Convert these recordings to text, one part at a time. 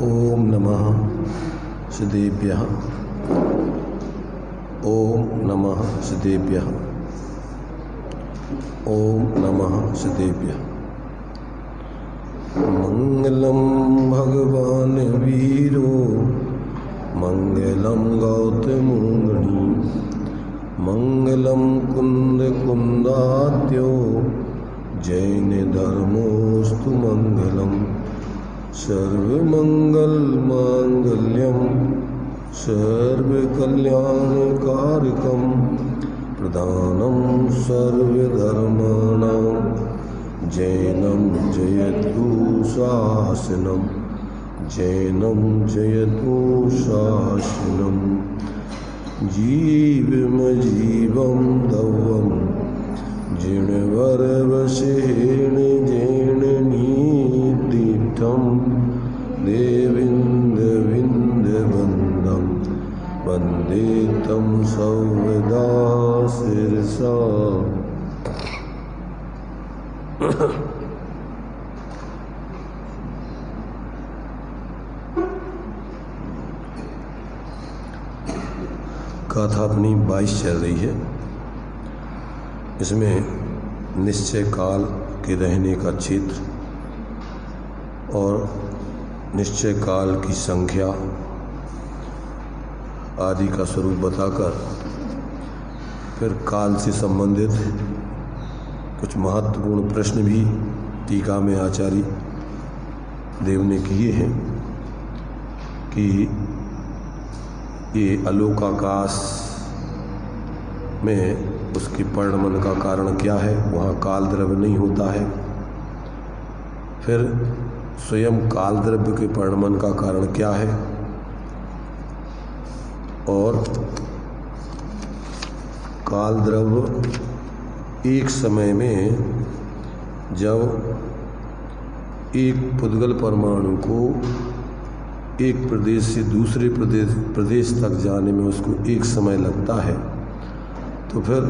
ओम नमः सिद्धेभ्यः। ओम नमः सिद्धेभ्यः। ओम नमः सिद्धेभ्यः। मंगलम भगवान वीरो मंगलम गौतमोमुनि मंगलम कुंद कुंदात्यो जैन धर्मोस्तु मंगलम सर्वमंगल मांगल्यम सर्वकल्याणकारकम प्रधानम सर्वधर्माणां जैनम जयतु शासनम जैनम जयतु शासनम जीवम दवम जिणवरवशेण जैननीतीर्थम देविन्दविन्दवन्दं वन्दे तं सर्वदा शिरसा। गाथा अपनी 22 चल रही है। इसमें निश्चय काल के रहने का क्षेत्र और निश्चय काल की संख्या आदि का स्वरूप बताकर फिर काल से संबंधित कुछ महत्वपूर्ण प्रश्न भी टीका में आचार्य देव ने किए हैं कि ये अलोकाकाश में उसके परिणमन का कारण क्या है, वहाँ काल द्रव्य नहीं होता है। फिर स्वयं काल द्रव्य के परिणमन का कारण क्या है, और काल द्रव्य एक समय में जब एक पुद्गल परमाणु को एक प्रदेश से दूसरे प्रदेश तक जाने में उसको एक समय लगता है, तो फिर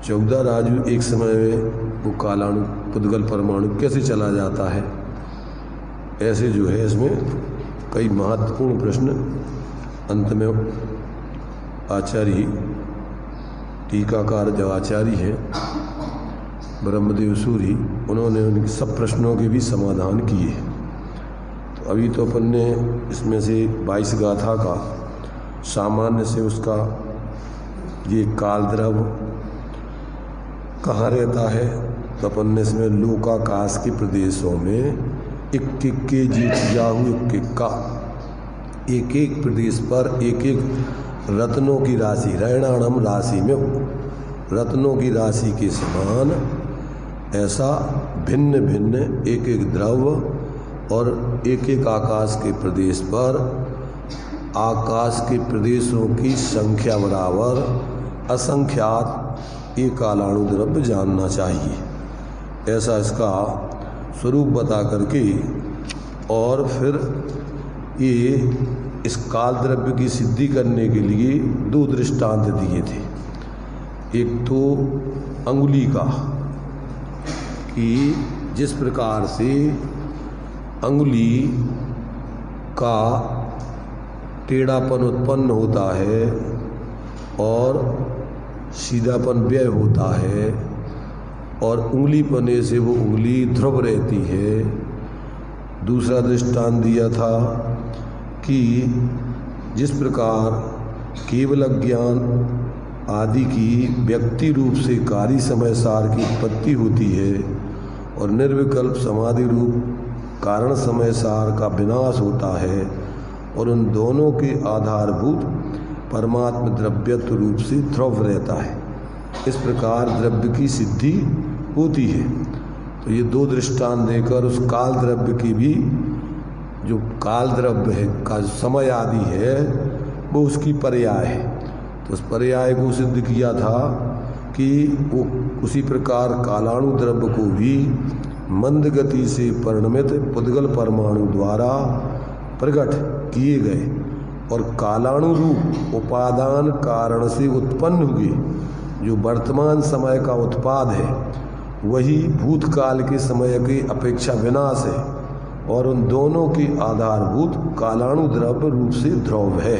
14 राजू एक समय में वो कालाणु पुद्गल परमाणु कैसे चला जाता है। ऐसे जो है इसमें कई महत्वपूर्ण प्रश्न अंत में आचार्य टीकाकार जो आचार्य हैं ब्रह्मदेव सूरी, उन्होंने उनके सब प्रश्नों के भी समाधान किए हैं। तो अभी तो अपन ने इसमें से 22 गाथा का सामान्य से उसका ये काल द्रव्य कहाँ रहता है, तो अपन ने इसमें लोकाकाश के प्रदेशों में इक्किक के जीत जाहू इक्किक का एक एक प्रदेश पर एक एक रत्नों की राशि, रैणाणम राशि में रत्नों की राशि के समान ऐसा भिन्न भिन्न एक एक द्रव्य और एक एक आकाश के प्रदेश पर आकाश के प्रदेशों की संख्या बराबर असंख्यात एक कालाणु द्रव्य जानना चाहिए। ऐसा इसका स्वरूप बता करके और फिर ये इस काल द्रव्य की सिद्धि करने के लिए 2 दृष्टांत दिए थे। एक तो अंगुली का कि जिस प्रकार से अंगुली का टेढ़ापन उत्पन्न होता है और सीधापन व्यय होता है, और उंगली पने से वो उंगली ध्रुव रहती है। दूसरा दृष्टांत दिया था कि जिस प्रकार केवल ज्ञान आदि की व्यक्ति रूप से कार्य समय सार की उत्पत्ति होती है और निर्विकल्प समाधि रूप कारण समय सार का विनाश होता है, और उन दोनों के आधारभूत परमात्म द्रव्यत्व रूप से ध्रुव रहता है। इस प्रकार द्रव्य की सिद्धि होती है। तो ये 2 दृष्टांत देकर उस काल द्रव्य की भी जो काल द्रव्य है का समय आदि है वो उसकी पर्याय है। तो उस पर्याय को सिद्ध किया था कि वो उसी प्रकार कालाणु द्रव्य को भी मंद गति से परिणमित पुद्गल परमाणु द्वारा प्रकट किए गए और कालाणु रूप उपादान कारण से उत्पन्न हुए जो वर्तमान समय का उत्पाद है वही भूतकाल के समय की अपेक्षा विनाश है और उन दोनों की आधारभूत कालाणु द्रव्य रूप से द्रव्य है।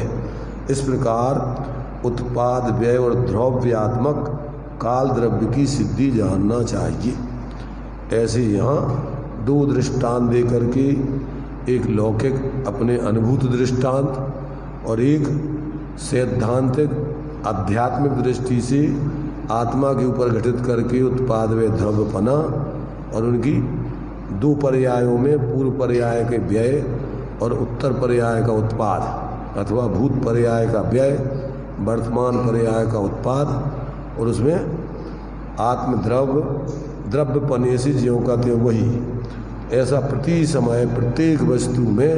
इस प्रकार उत्पाद व्यय और द्रव्यात्मक काल द्रव्य की सिद्धि जानना चाहिए। ऐसे यहाँ दो दृष्टांत दे करके, एक लौकिक अपने अनुभूत दृष्टांत और एक सैद्धांतिक आध्यात्मिक दृष्टि से आत्मा के ऊपर घटित करके उत्पाद व द्रव्यपना और उनकी दो पर्यायों में पूर्व पर्याय के व्यय और उत्तर पर्याय का उत्पाद अथवा भूत पर्याय का व्यय, वर्तमान पर्याय का उत्पाद और उसमें द्रव्यपने से ज्यों का त्यों वही। ऐसा प्रति समय प्रत्येक वस्तु में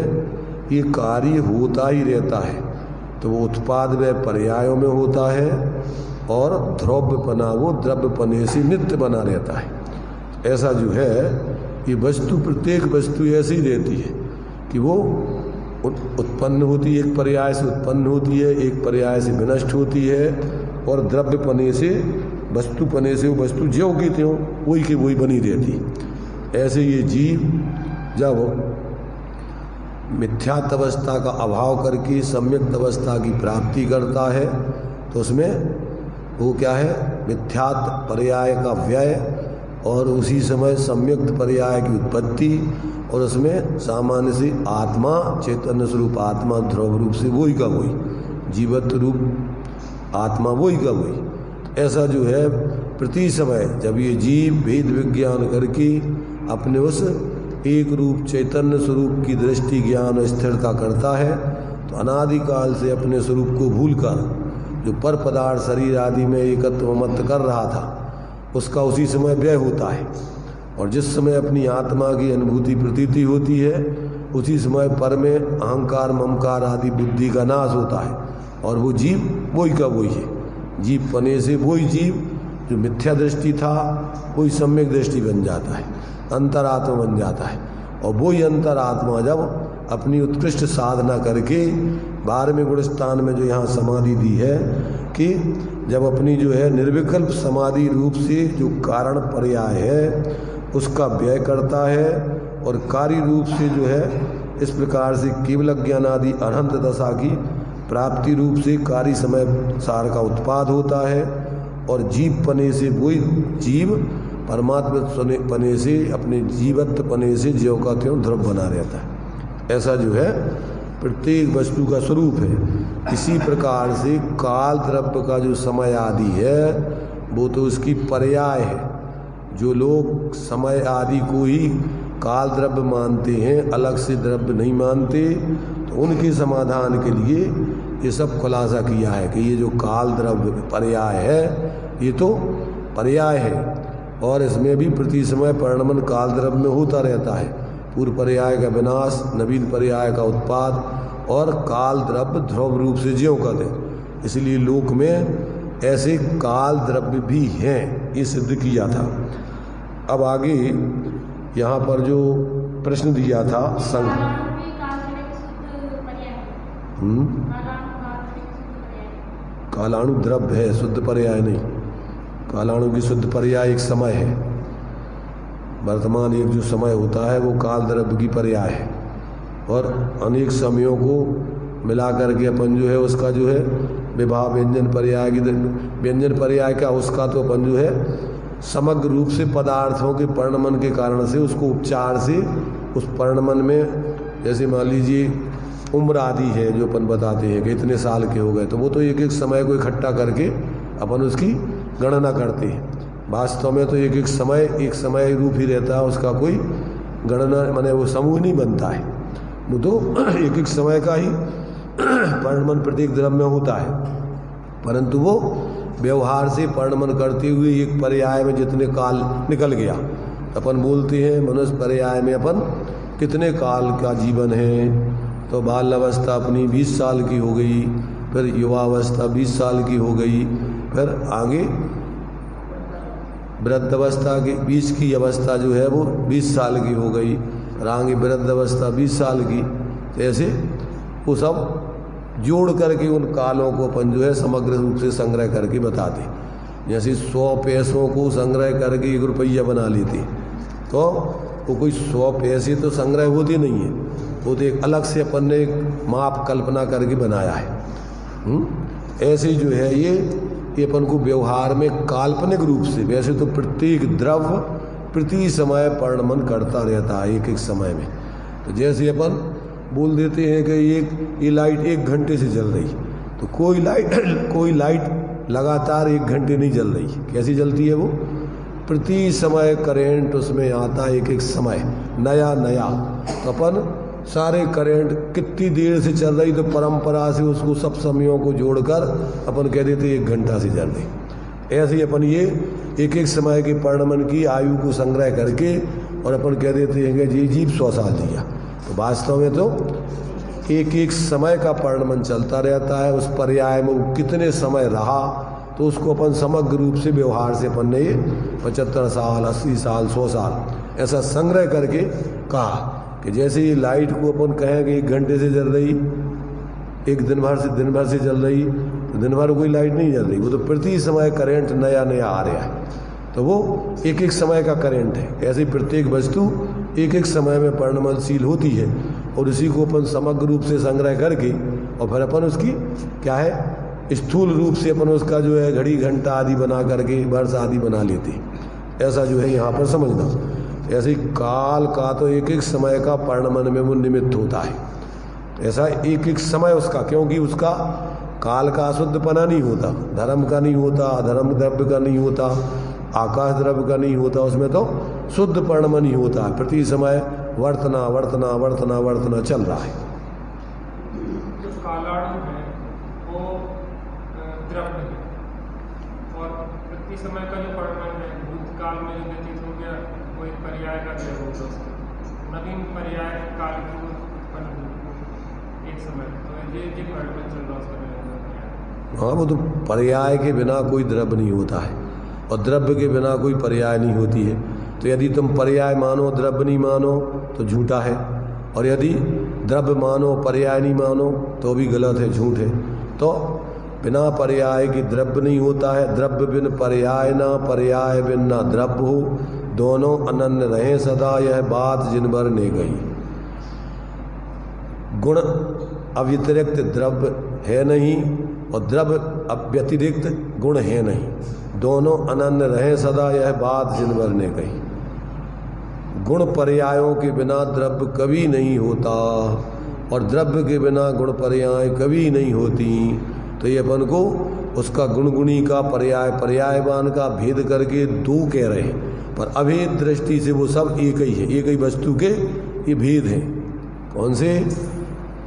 ये कार्य होता ही रहता है। तो वो उत्पाद व पर्यायों में होता है और द्रव्यपना वो द्रव्यपने से नित्य बना रहता है। ऐसा जो है ये वस्तु, प्रत्येक वस्तु ऐसी रहती है कि वो उत्पन्न होती है, एक पर्याय से उत्पन्न होती है, एक पर्याय से विनष्ट होती है और द्रव्यपने से, वस्तुपने से वो वस्तु ज्यों की त्यों वही की वही बनी रहती। ऐसे ये जीव जब मिथ्यात्व अवस्था का अभाव करके सम्यक्त अवस्था की प्राप्ति करता है तो उसमें वो क्या है, मिथ्यात्व पर्याय का व्यय और उसी समय सम्यक्त पर्याय की उत्पत्ति और उसमें सामान्य से आत्मा, चैतन्य स्वरूप आत्मा ध्रुव रूप से वही का वही, जीवत्व रूप आत्मा वही का वही। ऐसा जो है प्रति समय जब ये जीव भेद विज्ञान करके अपने उस एक रूप चैतन्य स्वरूप की दृष्टि ज्ञान और स्थिरता करता है तो अनादिकाल से अपने स्वरूप को भूलकर जो पर पदार्थ शरीर आदि में एकत्व मत कर रहा था उसका उसी समय व्यय होता है। और जिस समय अपनी आत्मा की अनुभूति प्रतीति होती है उसी समय पर में अहंकार ममकार आदि बुद्धि का नाश होता है और वो जीव वही का वही है। जीव पने से वही जीव जो मिथ्या दृष्टि था वही सम्यक दृष्टि बन जाता है, अंतरात्मा बन जाता है। और वही अंतरात्मा जब अपनी उत्कृष्ट साधना करके 12वें गुण स्थान में जो यहाँ समाधि दी है कि जब अपनी जो है निर्विकल्प समाधि रूप से जो कारण पर्याय है उसका व्यय करता है और कार्य रूप से जो है इस प्रकार से केवल ज्ञान आदि अनंत दशा की प्राप्ति रूप से कार्य समय सार का उत्पाद होता है और जीव पने से वही जीव परमात्मा पने से अपने जीवत्व पने से ज्यों का त्यों ध्रुव बना रहता है। ऐसा जो है प्रत्येक वस्तु का स्वरूप है। इसी प्रकार से काल द्रव्य का जो समय आदि है वो तो उसकी पर्याय है। जो लोग समय आदि को ही काल द्रव्य मानते हैं, अलग से द्रव्य नहीं मानते, तो उनके समाधान के लिए ये सब खुलासा किया है कि ये जो काल द्रव्य पर्याय है ये तो पर्याय है और इसमें भी प्रति समय परिणमन काल द्रव्य में होता रहता है। पूर्व पर्याय का विनाश, नवीन पर्याय का उत्पाद और काल द्रव्य ध्रुव रूप से ज्यों का दे। इसलिए लोक में ऐसे काल द्रव्य भी हैं, ये सिद्ध किया था। अब आगे यहाँ पर जो प्रश्न दिया था कालाणु द्रव्य है, शुद्ध पर्याय नहीं। कालाणु की शुद्ध पर्याय एक समय है, वर्तमान एक जो समय होता है वो काल द्रव्य की पर्याय है और अनेक समयों को मिला करके अपन जो है उसका जो है विभाव व्यंजन पर्याय की व्यंजन पर्याय का उसका तो अपन जो है समग्र रूप से पदार्थों के परिणमन के कारण से उसको उपचार से उस परिणमन में, जैसे मान लीजिए उम्र आदि है जो अपन बताते हैं कि इतने साल के हो गए, तो वो तो एक एक समय को इकट्ठा करके अपन उसकी गणना करते हैं। वास्तव में तो एक एक समय रूप ही रहता है, उसका कोई गणना माने वो समूह नहीं बनता है। वो तो एक एक समय का ही परिणमन प्रत्येक द्रव्य में होता है, परंतु वो व्यवहार से परिणमन करते हुए एक पर्याय में जितने काल निकल गया, अपन बोलते हैं मनुष्य पर्याय में अपन कितने काल का जीवन है। तो बाल अवस्था अपनी 20 साल की हो गई, फिर युवावस्था 20 साल की हो गई, फिर आगे वृद्धावस्था के बीच की अवस्था जो है वो 20 साल की हो गई, और आगे वृद्धावस्था 20 साल की। ऐसे वो सब जोड़ करके उन कालों को अपन जो है समग्र रूप से संग्रह करके बताते। जैसे 100 पैसों को संग्रह करके 1 रुपया बना लेते, तो वो कोई 100 पैसे तो संग्रह होते नहीं है, वो तो एक अलग से अपन ने एक माप कल्पना करके बनाया है। ऐसे जो है ये अपन को व्यवहार में काल्पनिक रूप से, वैसे तो प्रत्येक द्रव्य प्रति समय परिणमन करता रहता है एक एक समय में। तो जैसे अपन बोल देते हैं कि ये लाइट 1 घंटे से जल रही, तो कोई लाइट लगातार 1 घंटे नहीं जल रही, कैसी जलती है वो? प्रति समय करंट उसमें आता है, एक एक समय नया नया। तो अपन सारे करंट कितनी देर से चल रही, तो परंपरा से उसको सब समयों को जोड़कर अपन कह देते 1 घंटा से चल रही। ऐसे ही अपन ये एक एक समय के परिणमन की आयु को संग्रह करके और अपन कह देते हैं कि जीव 100 साल जिया। तो वास्तव में तो एक एक समय का परिणमन चलता रहता है, उस पर्याय में वो कितने समय रहा, तो उसको अपन समग्र रूप से व्यवहार से अपन ने ये 75 साल 80 साल 100 साल ऐसा संग्रह करके कहा कि जैसे ये लाइट को अपन कहें कि 1 घंटे से जल रही, एक दिन भर से जल रही, तो दिन भर कोई लाइट नहीं जल रही, वो तो प्रति समय करंट नया नया आ रहा है, तो वो एक एक समय का करंट है। ऐसे ही प्रत्येक वस्तु एक एक समय में परिणमनशील होती है और इसी को अपन समग्र रूप से संग्रह करके और फिर अपन उसकी क्या है स्थूल रूप से अपन उसका जो है घड़ी घंटा आदि बना करके वर्ष आदि बना लेते हैं। ऐसा जो है यहाँ पर समझना। ऐसे ही काल का तो एक एक समय का परिणमन में वो निमित्त होता है, ऐसा एक एक समय उसका, क्योंकि उसका काल का अशुद्धपना नहीं होता, धर्म का नहीं होता, अधर्म द्रव्य का नहीं होता, आकाश द्रव्य का नहीं होता, उसमें तो शुद्ध परिणमन ही होता है। प्रति समय वर्तना वर्तना वर्तना वर्तना चल रहा है। जो कालाणु है वो द्रव्य है और प्रति समय का जो परिणमन है भूतकाल में जो व्यतीत हो गया वो एक पर्याय का द्रव्य होगा, उसका नवीन पर्याय काल की उत्पन्न हुई एक समय, तो ये परिणमन चल रहा उसका। हाँ, वो तो पर्याय के बिना कोई द्रव्य नहीं होता है और द्रव्य के बिना कोई पर्याय नहीं होती है। तो यदि तुम पर्याय मानो द्रव्य नहीं मानो तो झूठा है, और यदि द्रव्य मानो पर्याय नहीं मानो तो भी गलत है, झूठ है। तो बिना पर्याय की द्रव्य नहीं होता है, द्रव्य बिन पर्याय ना, पर्याय बिन ना द्रव्य हो, दोनों अनन्य रहे सदा, यह बात जिन भर ने गई। गुण अव्यतिरिक्त द्रव्य है नहीं और द्रव्य अव्यतिरिक्त गुण है नहीं, दोनों अनन्य रहे सदा, यह बात जिन भर ने कही। गुण पर्यायों के बिना द्रव्य कभी नहीं होता और द्रव्य के बिना गुण पर्याय कभी नहीं होती। तो ये अपन को उसका गुणगुणी का पर्याय पर्यायवान का भेद करके दो कह रहे हैं, पर अभेद दृष्टि से वो सब एक ही है, एक ही वस्तु के ये भेद हैं। कौन से?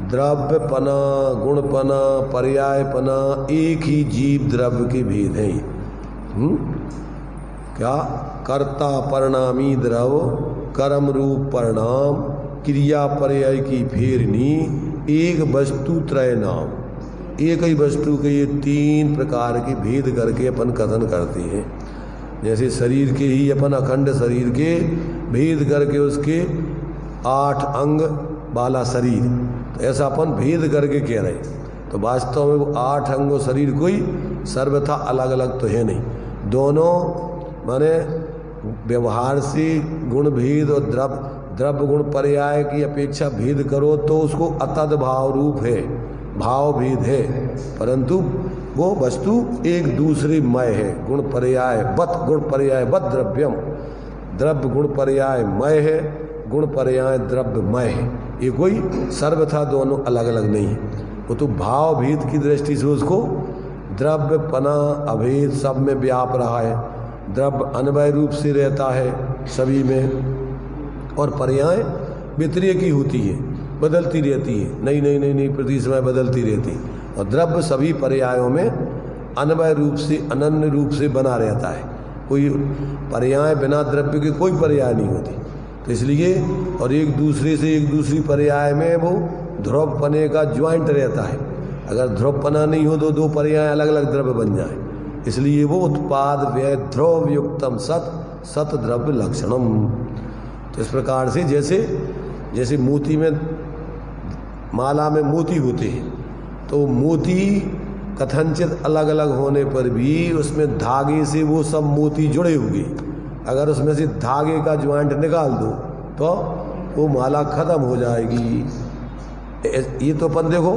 द्रव्यपना, गुणपना, पर्यायपना, एक ही जीव द्रव्य के भेद हैं। क्या? कर्ता परिणामी द्रव, कर्म रूप परिणाम, क्रिया पर्याय की फेरनी, एक वस्तु त्रय नाम। एक ही वस्तु के ये 3 प्रकार के भेद करके अपन कथन करते हैं। जैसे शरीर के ही अपन अखंड शरीर के भेद करके उसके 8 अंग वाला शरीर, तो ऐसा अपन भेद करके कह रहे हैं। तो वास्तव में वो 8 अंगों शरीर कोई सर्वथा अलग अलग तो है नहीं, दोनों माने व्यवहार से गुण भेद और द्रव्य गुण पर्याय की अपेक्षा भेद करो तो उसको अतद भाव रूप है, भाव भेद है, परंतु वो वस्तु एक दूसरे मय है। गुण पर्याय बत द्रव्यम, द्रव्य गुण पर्याय मय है, गुण पर्याय द्रव्य मय है, ये कोई सर्वथा दोनों अलग अलग नहीं है। वो तो भाव भेद की दृष्टि से उसको द्रव्य पना अभेद सब में व्याप रहा है, द्रव्य अन्वय रूप से रहता है सभी में, और पर्याय व्यतिरेक की होती है, बदलती रहती है, नहीं प्रति समय बदलती रहती है, और द्रव्य सभी पर्यायों में अन्वय रूप से अनन्य रूप से बना रहता है। कोई पर्याय बिना द्रव्य के कोई पर्याय नहीं होती। तो इसलिए और एक दूसरे से एक दूसरी पर्याय में वो ध्रुवपने का ज्वाइंट रहता है। अगर ध्रुवपना नहीं हो तो 2 पर्याय अलग अलग द्रव्य बन जाए, इसलिए वो उत्पाद व्यय ध्रुव युक्तम सत द्रव्य लक्षणम। तो इस प्रकार से जैसे मोती में माला में मोती होते हैं, तो मोती कथनचित अलग अलग होने पर भी उसमें धागे से वो सब मोती जुड़े हुए, अगर उसमें से धागे का ज्वाइंट निकाल दो तो वो माला खत्म हो जाएगी। ये तो अपन देखो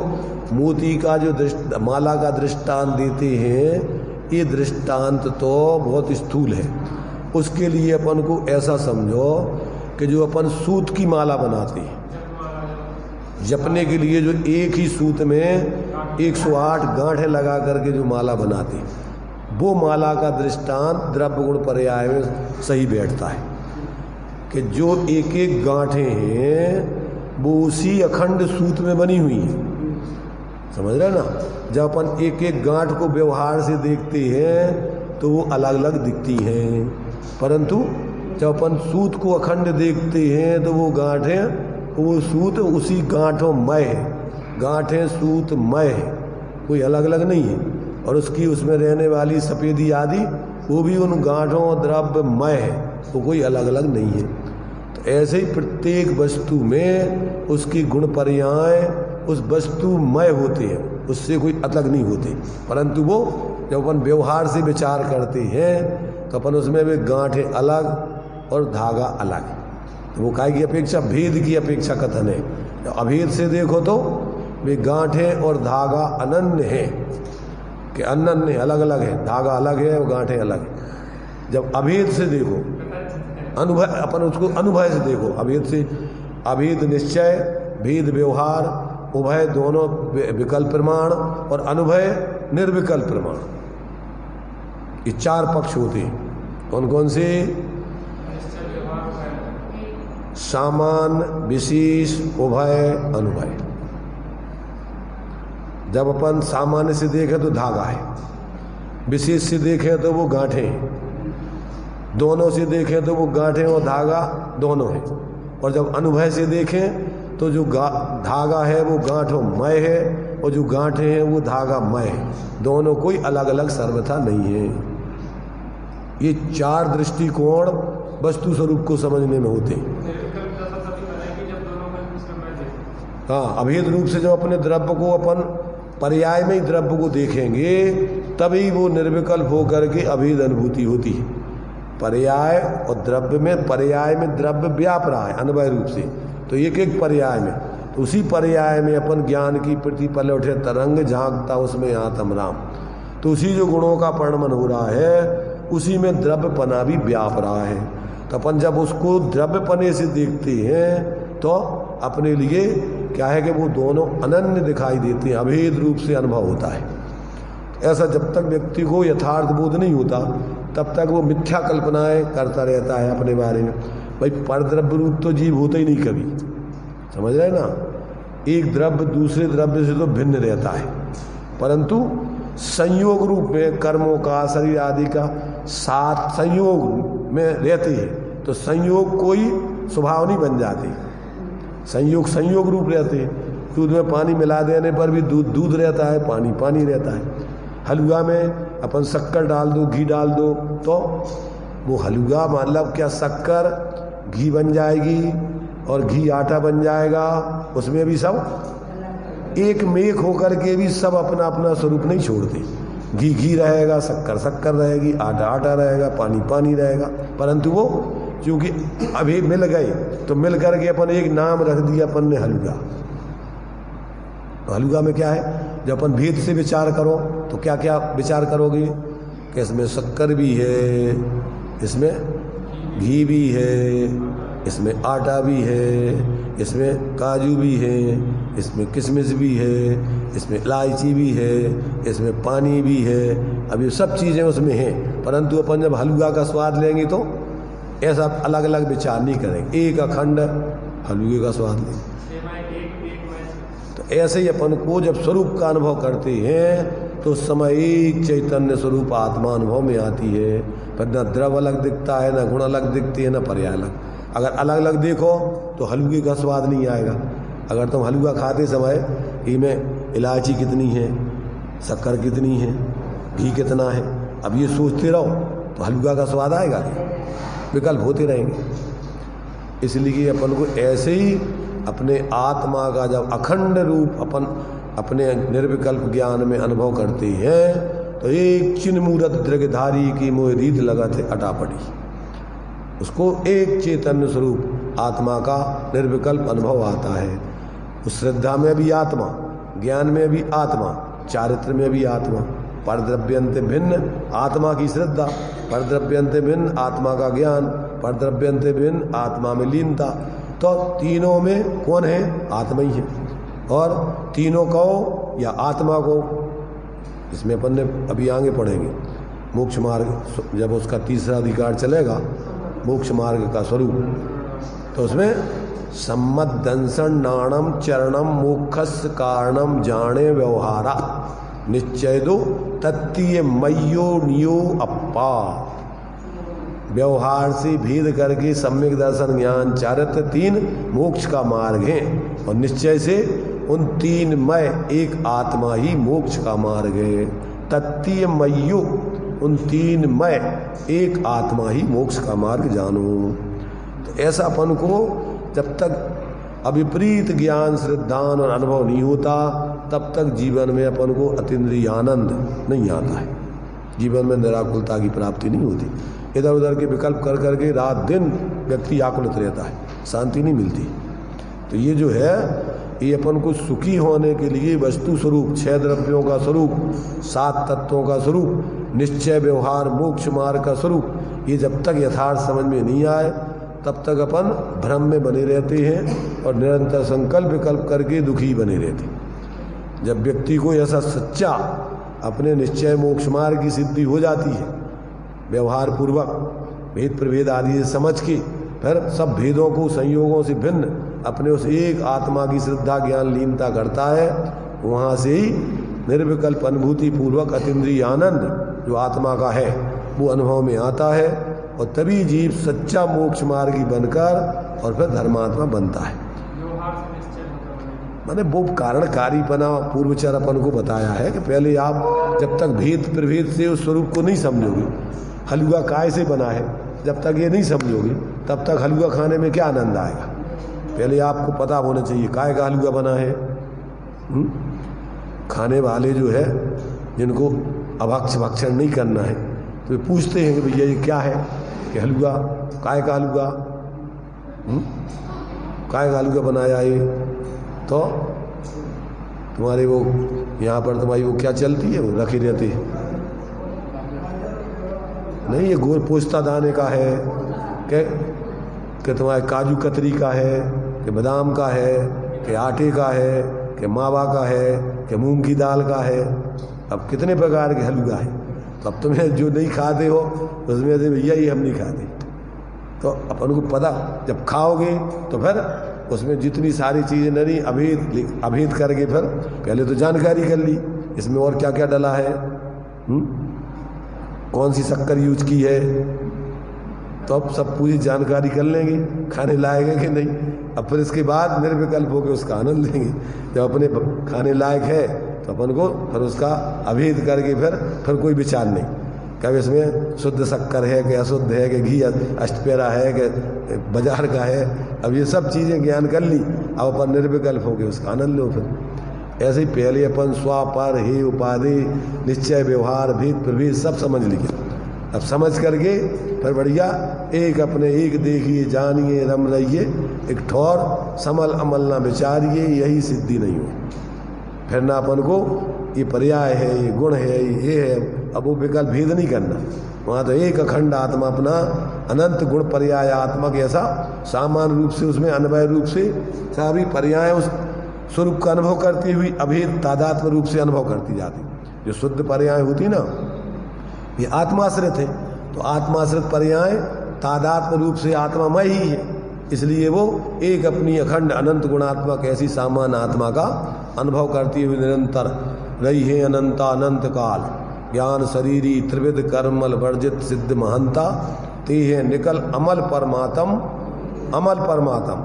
मोती का जो माला का दृष्टांत देते हैं, ये दृष्टांत तो बहुत स्थूल है। उसके लिए अपन को ऐसा समझो कि जो अपन सूत की माला बनाते हैं, जपने के लिए जो एक ही सूत में 108 गांठें लगा करके जो माला बनाते हैं, वो माला का दृष्टांत द्रव्य गुण पर्याय में सही बैठता है कि जो एक एक गांठें हैं वो उसी अखंड सूत में बनी हुई है। समझ रहे ना? जब अपन एक एक गांठ को व्यवहार से देखते हैं तो वो अलग अलग दिखती हैं, परंतु जब अपन सूत को अखंड देखते हैं तो वो गांठें, वो सूत उसी गांठों मय है, गांठें सूत मय है, कोई अलग अलग नहीं है। और उसकी उसमें रहने वाली सफेदी आदि वो भी उन गांठों द्रव्य मय है, वो कोई अलग अलग नहीं है। तो ऐसे ही प्रत्येक वस्तु में उसकी गुण पर्याय उस वस्तुमय होते हैं, उससे कोई अलग नहीं होते। परंतु वो जब अपन व्यवहार से विचार करते हैं तो अपन उसमें भी गांठें अलग और धागा अलग है। तो वो काय की अपेक्षा भेद की अपेक्षा कथन है। जब अभेद से देखो तो वे गांठें और धागा अनन्य है, कि अनन्य अलग अलग है, धागा अलग है और गांठें अलग है। जब अभेद से देखो, अनुभव, अपन उसको अनुभव से देखो, अभेद से अभेद निश्चय, भेद व्यवहार, उभय दोनों विकल्प प्रमाण और अनुभव निर्विकल्प प्रमाण, ये चार पक्ष होते हैं। कौन कौन से? सामान, विशेष, उभय, अनुभय। जब अपन सामान्य से देखें तो धागा है, विशेष से देखें तो वो गांठें, दोनों से देखें तो वो गांठें और धागा दोनों है। और जब अनुभव से देखें तो जो धागा है वो गांठों मय है और जो गांठें हैं वो धागा मय है, दोनों कोई अलग अलग सर्वथा नहीं है। ये चार दृष्टिकोण वस्तु स्वरूप को समझने में होते हैं। हाँ, अभेद रूप से जब अपने द्रव्य को अपन पर्याय में ही द्रव्य को देखेंगे तभी वो निर्विकल्प होकर के अभेद अनुभूति होती है। पर्याय और द्रव्य में, पर्याय में द्रव्य व्याप रहा है अनुभव रूप से, तो एक एक पर्याय में, तो उसी पर्याय में अपन ज्ञान की प्रतिपल उठे तरंग झांकता उसमें आत्म राम, तो उसी जो गुणों का परिणमन हो रहा है उसी में द्रव्यपना भी व्याप रहा है। तो अपन जब उसको द्रव्यपने से देखते हैं तो अपने लिए क्या है कि वो दोनों अनन्य दिखाई देते हैं, अभेद रूप से अनुभव होता है। ऐसा जब तक व्यक्ति को यथार्थ बोध नहीं होता तब तक वो मिथ्या कल्पनाएं करता रहता है अपने बारे में। भाई परद्रव्य रूप तो जीव होता ही नहीं कभी, समझ रहे ना? एक द्रव्य दूसरे द्रव्य से तो भिन्न रहता है, परंतु संयोग रूप में कर्मों का, शरीर आदि का साथ संयोग में रहते हैं तो संयोग कोई स्वभाव नहीं बन जाते। संयोग संयोग रूप रहते हैं। दूध में पानी मिला देने पर भी दूध दूध रहता है, पानी पानी रहता है। हलवा में अपन शक्कर डाल दो, घी डाल दो तो वो हलवा मतलब क्या, शक्कर घी बन जाएगी और घी आटा बन जाएगा। उसमें भी सब एक मेक होकर के भी सब अपना अपना स्वरूप नहीं छोड़ते। घी घी रहेगा, शक्कर शक्कर रहेगी, आटा आटा रहेगा, पानी पानी रहेगा, परंतु वो क्योंकि अभी मिल गए तो मिल करके अपन एक नाम रख दिया अपन ने हलवा। तो हलवा में क्या है, जब अपन भेद से विचार करो तो क्या क्या विचार करोगे कि इसमें शक्कर भी है, इसमें घी भी है, इसमें आटा भी है, इसमें काजू भी है, इसमें किशमिश भी है, इसमें इलायची भी है, इसमें पानी भी है। अब ये सब चीज़ें उसमें हैं, परंतु अपन जब हलवा का स्वाद लेंगे तो ऐसा अलग अलग विचार नहीं करेंगे, एक अखंड हलवे का स्वाद लेंगे। तो ऐसे ही अपन को जब स्वरूप का अनुभव करते हैं तो समय एक चैतन्य स्वरूप आत्मा अनुभव में आती है। पर न द्रव अलग दिखता है, न गुण अलग दिखती है, न पर्याय अलग। अगर अलग अलग देखो तो हलवे का स्वाद नहीं आएगा। अगर तुम हलवा खाते समय इनमें इलायची कितनी है, शक्कर कितनी है, घी कितना है, अब ये सोचते रहो तो हलवा का स्वाद आएगा, विकल्प होते रहेंगे। इसलिए कि अपन को ऐसे ही अपने आत्मा का जब अखंड रूप अपन अपने निर्विकल्प ज्ञान में अनुभव करते हैं तो एक चिन्ह मूरत दृगधारी की मोह रीत लगत है अटा पड़ी। उसको एक चैतन्य स्वरूप आत्मा का निर्विकल्प अनुभव आता है। उस श्रद्धा में भी आत्मा, ज्ञान में भी आत्मा, चारित्र में भी आत्मा। परद्रव्यंत भिन्न आत्मा की श्रद्धा, परद्रव्यंत भिन्न आत्मा का ज्ञान, परद्रव्यंत भिन्न आत्मा में लीनता। तो तीनों में कौन है? आत्मा ही है। और तीनों को या आत्मा को, इसमें अपन ने अभी आगे पढ़ेंगे मोक्ष मार्ग, जब उसका तीसरा अधिकार चलेगा मोक्ष मार्ग का स्वरूप, तो उसमें सम्मत दंसन नाणम चरणम मोक्षस कारणम जाने व्यवहारा निश्चय दो तत्तीय मयो नियो अप्पा। व्यवहार से भेद करके सम्यक दर्शन ज्ञान चारित्र तीन मोक्ष का मार्ग है, और निश्चय से उन तीन मय एक आत्मा ही मोक्ष का मार्ग है। तत्तीय मयो, उन तीन मय एक आत्मा ही मोक्ष का मार्ग जानो। तो ऐसा अपन को जब तक अविपरीत ज्ञान श्रद्धान और अनुभव नहीं होता, तब तक जीवन में अपन को अतीन्द्रिय आनंद नहीं आता है, जीवन में निराकुलता की प्राप्ति नहीं होती। इधर उधर के विकल्प कर करके रात दिन व्यक्ति आकुलित रहता है, शांति नहीं मिलती। तो ये जो है, ये अपन को सुखी होने के लिए वस्तु स्वरूप, 6 द्रव्यों का स्वरूप, 7 तत्वों का स्वरूप, निश्चय व्यवहार मोक्ष मार्ग का स्वरूप, ये जब तक यथार्थ समझ में नहीं आए तब तक अपन भ्रम में बने रहते हैं और निरंतर संकल्प विकल्प करके दुखी बने रहते हैं। जब व्यक्ति को ऐसा सच्चा अपने निश्चय मोक्ष मार्ग की सिद्धि हो जाती है, व्यवहार पूर्वक भेद प्रभेद आदि से समझ के, फिर सब भेदों को संयोगों से भिन्न अपने उस एक आत्मा की श्रद्धा ज्ञान लीनता करता है, वहाँ से ही निर्विकल्प अनुभूति पूर्वक अतीन्द्रिय आनंद जो आत्मा का है वो अनुभव में आता है, और तभी जीव सच्चा मोक्ष मार्गी बनकर और फिर धर्मात्मा बनता है। मैंने वो कारणकारीपना पूर्वचर अपन को बताया है कि पहले आप जब तक भेद प्रभेद से उस स्वरूप को नहीं समझोगे, हलवा काय से बना है, जब तक ये नहीं समझोगे तब तक हलवा खाने में क्या आनंद आएगा। पहले आपको पता होना चाहिए काय का हलवा बना है। खाने वाले जो है, जिनको अभक्ष भक्षण नहीं करना है, तो वे पूछते हैं कि भैया ये क्या है, कि हलवा, काय का हलवा, काय का हलवा बनाया ये, तो तुम्हारे वो यहाँ पर तुम्हारी वो क्या चलती है, वो रखे रहते हैं, नहीं ये गोल पोस्ता दाने का है, कि तुम्हारे काजू कतरी का है, कि बादाम का है, कि आटे का है, कि मावा का है, कि मूंग की दाल का है। अब कितने प्रकार के हलवा है, तो अब तुम्हें जो नहीं खाते हो उसमें से भैया ये हम नहीं खाते। तो अपन को पता, जब खाओगे तो फिर उसमें जितनी सारी चीज़ें नरी अभेद करके फिर पहले तो जानकारी कर ली इसमें और क्या क्या डला है, कौन सी शक्कर यूज की है, तो अब सब पूरी जानकारी कर लेंगे खाने लायक है कि नहीं। अब फिर इसके बाद निर्विकल्प होकर उसका आनंद लेंगे। जब अपने खाने लायक है तो अपन को फिर उसका अभेद करके फिर कोई विचार नहीं, कभी इसमें शुद्ध शक्कर है कि अशुद्ध है, कि घी अष्टपेरा है कि बाजार का है। अब ये सब चीज़ें ज्ञान कर ली, अब अपन निर्विकल्प होकर उसका आनंद लो। फिर ऐसे ही पहले अपन स्वा पर हे उपाधि निश्चय व्यवहार भेद प्रभेद सब समझ लिए। अब समझ करके फिर बढ़िया एक अपने एक देखिए जानिए रम रहिए, एक ठौर समल अमल ना विचारिए, यही सिद्धि नहीं हो। फिर ना अपन को ये पर्याय है, ये गुण है, ये है, अब वो विकल्प भेद नहीं करना। वहाँ तो एक अखंड आत्मा अपना अनंत गुण पर्याय आत्मा के ऐसा सामान्य रूप से उसमें अन्वय रूप से सभी पर्याय उस स्वरूप का अनुभव करती हुई अभेद तादात्म्य रूप से अनुभव करती जाती। जो शुद्ध पर्याय होती ना ये आत्माश्रित है, तो आत्माश्रित पर्याय तादात्म्य रूप से आत्मामय ही है, इसलिए वो एक अपनी अखंड अनंत गुणात्मक ऐसी सामान्य आत्मा का अनुभव करती हुई निरंतर रही है अनंता अनंत काल। ज्ञान शरीरी त्रिविध कर्मल वर्जित सिद्ध महंता ते है निकल अमल परमात्म। अमल परमात्म,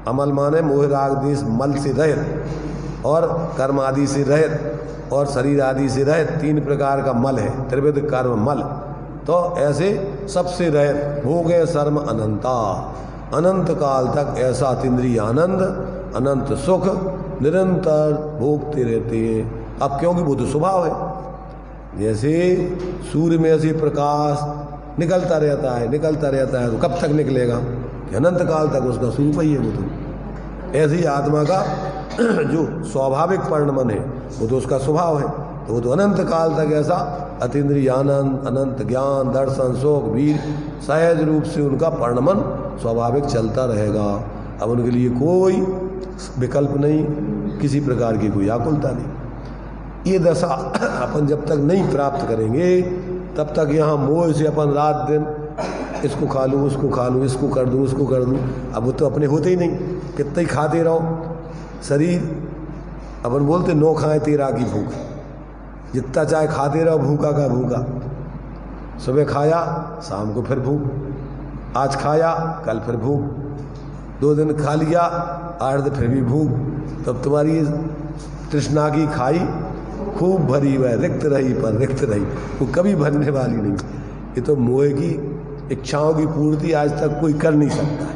अमल माने मोह राग देश मल से रहित और कर्म आदि से रहित और शरीर आदि से रहित, 3 प्रकार का मल है, त्रिविध कर्म मल। तो ऐसे सबसे रहित भोगे सर्म अनंता, अनंत काल तक ऐसा अतीन्द्रिय आनंद अनंत सुख निरंतर भोगते रहते हैं। अब क्योंकि वो तो स्वभाव है, जैसे सूर्य में से प्रकाश निकलता रहता है तो कब तक निकलेगा, कि अनंत काल तक उसका स्वरूप ही है वो तो। ऐसी आत्मा का जो स्वाभाविक परिणमन है वो तो उसका स्वभाव है, तो वो तो अनंत काल तक ऐसा अतीन्द्रिय आनंद, अनंत ज्ञान, दर्शन, शोक, वीर सहज रूप से उनका परिणमन स्वाभाविक चलता रहेगा। अब उनके लिए कोई विकल्प नहीं, किसी प्रकार की कोई आकुलता नहीं। ये दशा अपन जब तक नहीं प्राप्त करेंगे तब तक यहाँ मोह से अपन रात दिन इसको खा लूँ, उसको खा लूँ, इसको कर दूँ, उसको कर दूँ। अब वो तो अपने होते ही नहीं, कितना ही खाते रहो। शरीर अपन बोलते 9 खाए 13 की भूख, जितना चाहे खाते रहो, भूखा का भूखा। सुबह खाया, शाम को फिर भूख, आज खाया, कल फिर भूख, 2 दिन खा लिया, 8 दिन फिर भी भूख। तब तुम्हारी तृष्णा की खाई खूब भरी हुई, रिक्त रही पर रिक्त रही, वो कभी भरने वाली नहीं। ये तो मोह की इच्छाओं की पूर्ति आज तक कोई कर नहीं सकता है।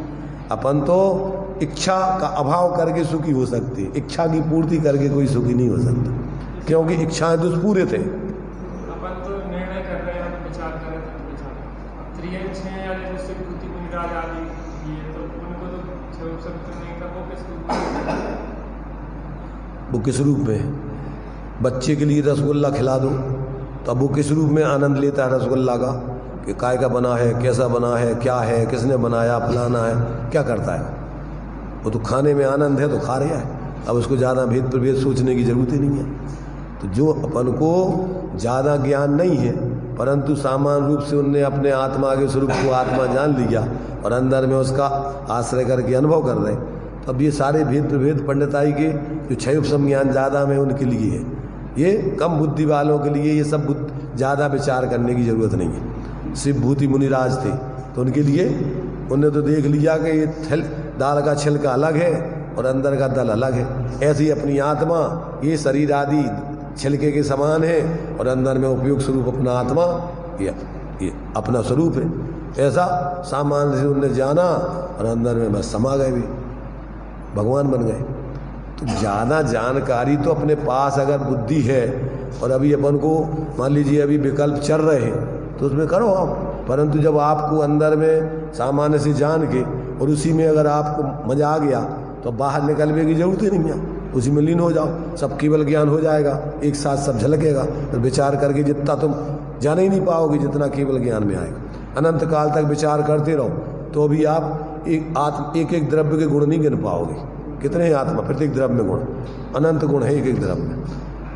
अपन तो इच्छा का अभाव करके सुखी हो सकते, इच्छा की पूर्ति करके कोई सुखी नहीं हो सकता, क्योंकि इच्छाएं दुष्पूरे थे। अपन तो निर्णय कर रहे हैं, विचार कर रहे हैं, विचार अब त्रिय इच्छाएं या जैसे भूति मुनिराज आदि, ये तो उनको तो सब नहीं कर, वो किस रूप में? बच्चे के लिए रसगुल्ला खिला दो तो अब वो किस रूप में आनंद लेता है रसगुल्ला का, कि काय का बना है, कैसा बना है, क्या है, किसने बनाया, फलाना है, क्या करता है वो तो खाने में आनंद है तो खा रहा है। अब उसको ज़्यादा भेद प्रभेद सोचने की ज़रूरत ही नहीं है। तो जो अपन को ज़्यादा ज्ञान नहीं है परंतु सामान्य रूप से उनने अपने आत्मा के स्वरूप को आत्मा जान लिया और अंदर में उसका आश्रय करके अनुभव कर रहे, तो अब ये सारे भेद प्रभेद पंडिताई के जो क्षय उपशम ज्ञान ज़्यादा में उनके लिए है, ये कम बुद्धि वालों के लिए ये सब ज़्यादा विचार करने की ज़रूरत नहीं है। शिव भूति मुनिराज थे तो उनके लिए उनने तो देख लिया कि ये दाल का छिलका अलग है और अंदर का दल अलग है। ऐसी अपनी आत्मा ये शरीर आदि छिलके के समान है और अंदर में उपयोग स्वरूप अपना आत्मा ये अपना स्वरूप है। ऐसा सामान्य से उनने जाना और अंदर में बस समा गए, भी भगवान बन गए। तो ज़्यादा जानकारी तो अपने पास अगर बुद्धि है और अभी अपन को मान लीजिए अभी विकल्प चल रहे हैं तो उसमें करो आप, परंतु जब आपको अंदर में सामान्य से जान के और उसी में अगर आपको मजा आ गया तो बाहर निकलने की जरूरत ही नहीं है, उसी में लीन हो जाओ, सब केवल ज्ञान हो जाएगा, एक साथ सब झलकेगा। तो विचार करके जितना तुम जान ही नहीं पाओगे जितना केवल ज्ञान में आएगा। अनंत काल तक विचार करते रहो तो भी आप एक द्रव्य के गुण नहीं गिन पाओगे। कितने हैं आत्मा, प्रत्येक द्रव्य में गुण, अनंत गुण है एक एक द्रव्य में।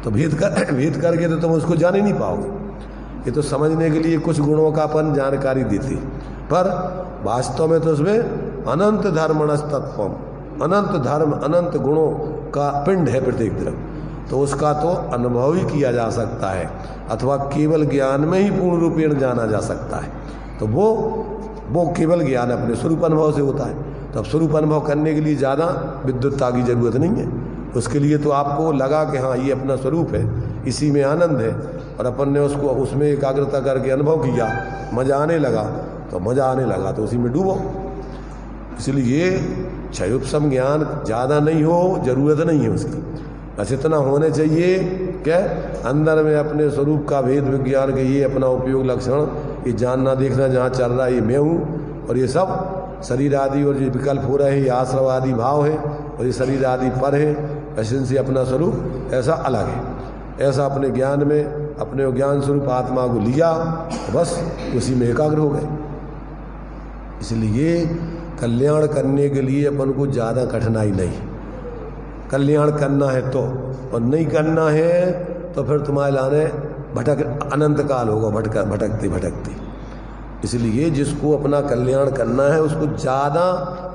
तो भेद करके तो तुम उसको जान ही नहीं पाओगे। ये तो समझने के लिए कुछ गुणों का अपन जानकारी देती, पर वास्तव में तो उसमें अनंत धर्मणस्तत्वम, अनंत धर्म अनंत गुणों का पिंड है प्रत्येक द्रव्य। तो उसका तो अनुभव ही किया जा सकता है अथवा केवल ज्ञान में ही पूर्ण रूपेण जाना जा सकता है। तो वो केवल ज्ञान अपने स्वरूप अनुभव से होता है। तो अब स्वरूप अनुभव करने के लिए ज़्यादा विद्युत्ता की जरूरत नहीं है। उसके लिए तो आपको लगा कि हाँ ये अपना स्वरूप है, इसी में आनंद है, और अपन ने उसको उसमें एकाग्रता करके अनुभव किया, मज़ा आने लगा तो उसी में डूबो। इसलिए क्षयोपशम ज्ञान ज़्यादा नहीं हो, ज़रूरत नहीं है उसकी, बस इतना होने चाहिए क्या अंदर में अपने स्वरूप का भेद विज्ञान के ये अपना उपयोग लक्षण ये जानना देखना जहाँ चल रहा है ये मैं हूँ, और ये सब शरीर आदि और जो विकल्प हो रहे हैं ये आश्रव आदि भाव है और ये शरीर आदि पर है, ऐसे से अपना स्वरूप ऐसा अलग है। ऐसा अपने ज्ञान में अपने ज्ञान स्वरूप आत्मा को लिया तो बस उसी में एकाग्र हो गए। इसलिए कल्याण करने के लिए अपन को ज़्यादा कठिनाई नहीं, कल्याण करना है तो, और नहीं करना है तो फिर तुम्हारे लाने अनंत काल होगा भटकते भटकते। इसलिए जिसको अपना कल्याण करना है उसको ज़्यादा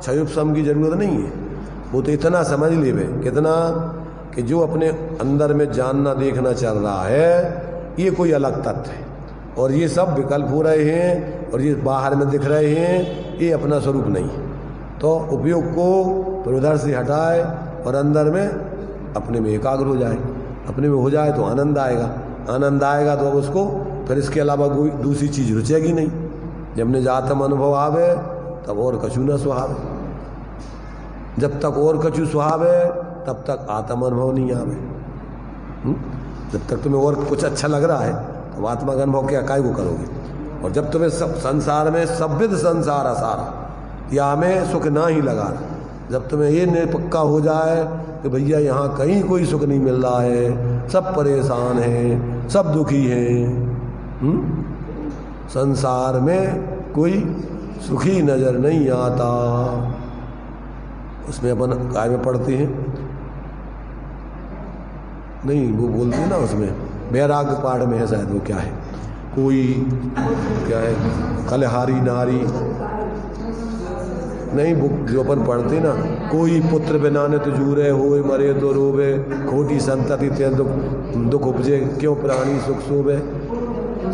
क्षयोपशम की जरूरत नहीं है। वो तो इतना समझ लेवे कितना कि जो अपने अंदर में जानना देखना चल रहा है ये कोई अलग तत्व है और ये सब विकल्प हो रहे हैं और ये बाहर में दिख रहे हैं, ये अपना स्वरूप नहीं है। तो उपयोग को फिर उधर से हटाए और अंदर में अपने में एकाग्र हो जाए। अपने में हो जाए तो आनंद आएगा तो अब उसको फिर इसके अलावा कोई दूसरी चीज़ रुचेगी नहीं। जब ने आत्म अनुभव आवे तब और कछु न सुहावे, जब तक और कछु सुहावे तब तक आत्म अनुभव नहीं आवे। जब तक तुम्हें और कुछ अच्छा लग रहा है तो आत्मा का अनुभव क्या काय को करोगे। और जब तुम्हें सब संसार में सभ्यद संसार असार, या हमें सुख ना ही लगा। जब तुम्हें ये पक्का हो जाए कि भैया यहाँ कहीं कोई सुख नहीं मिल रहा है, सब परेशान हैं, सब दुखी हैं, संसार में कोई सुखी नजर नहीं आता, उसमें अपन काय में पढ़ते हैं नहीं, वो बोलते हैं ना उसमें वैराग्य पाठ में है शायद, वो क्या है, कोई क्या है, कलहारी नारी नहीं, बुक जो अपन पढ़ते ना, कोई पुत्र बिना ने तो जूरे होए, मरे तो रोवे, खोटी संतति ते दुख उपजे, क्यों प्राणी सुख सोवे।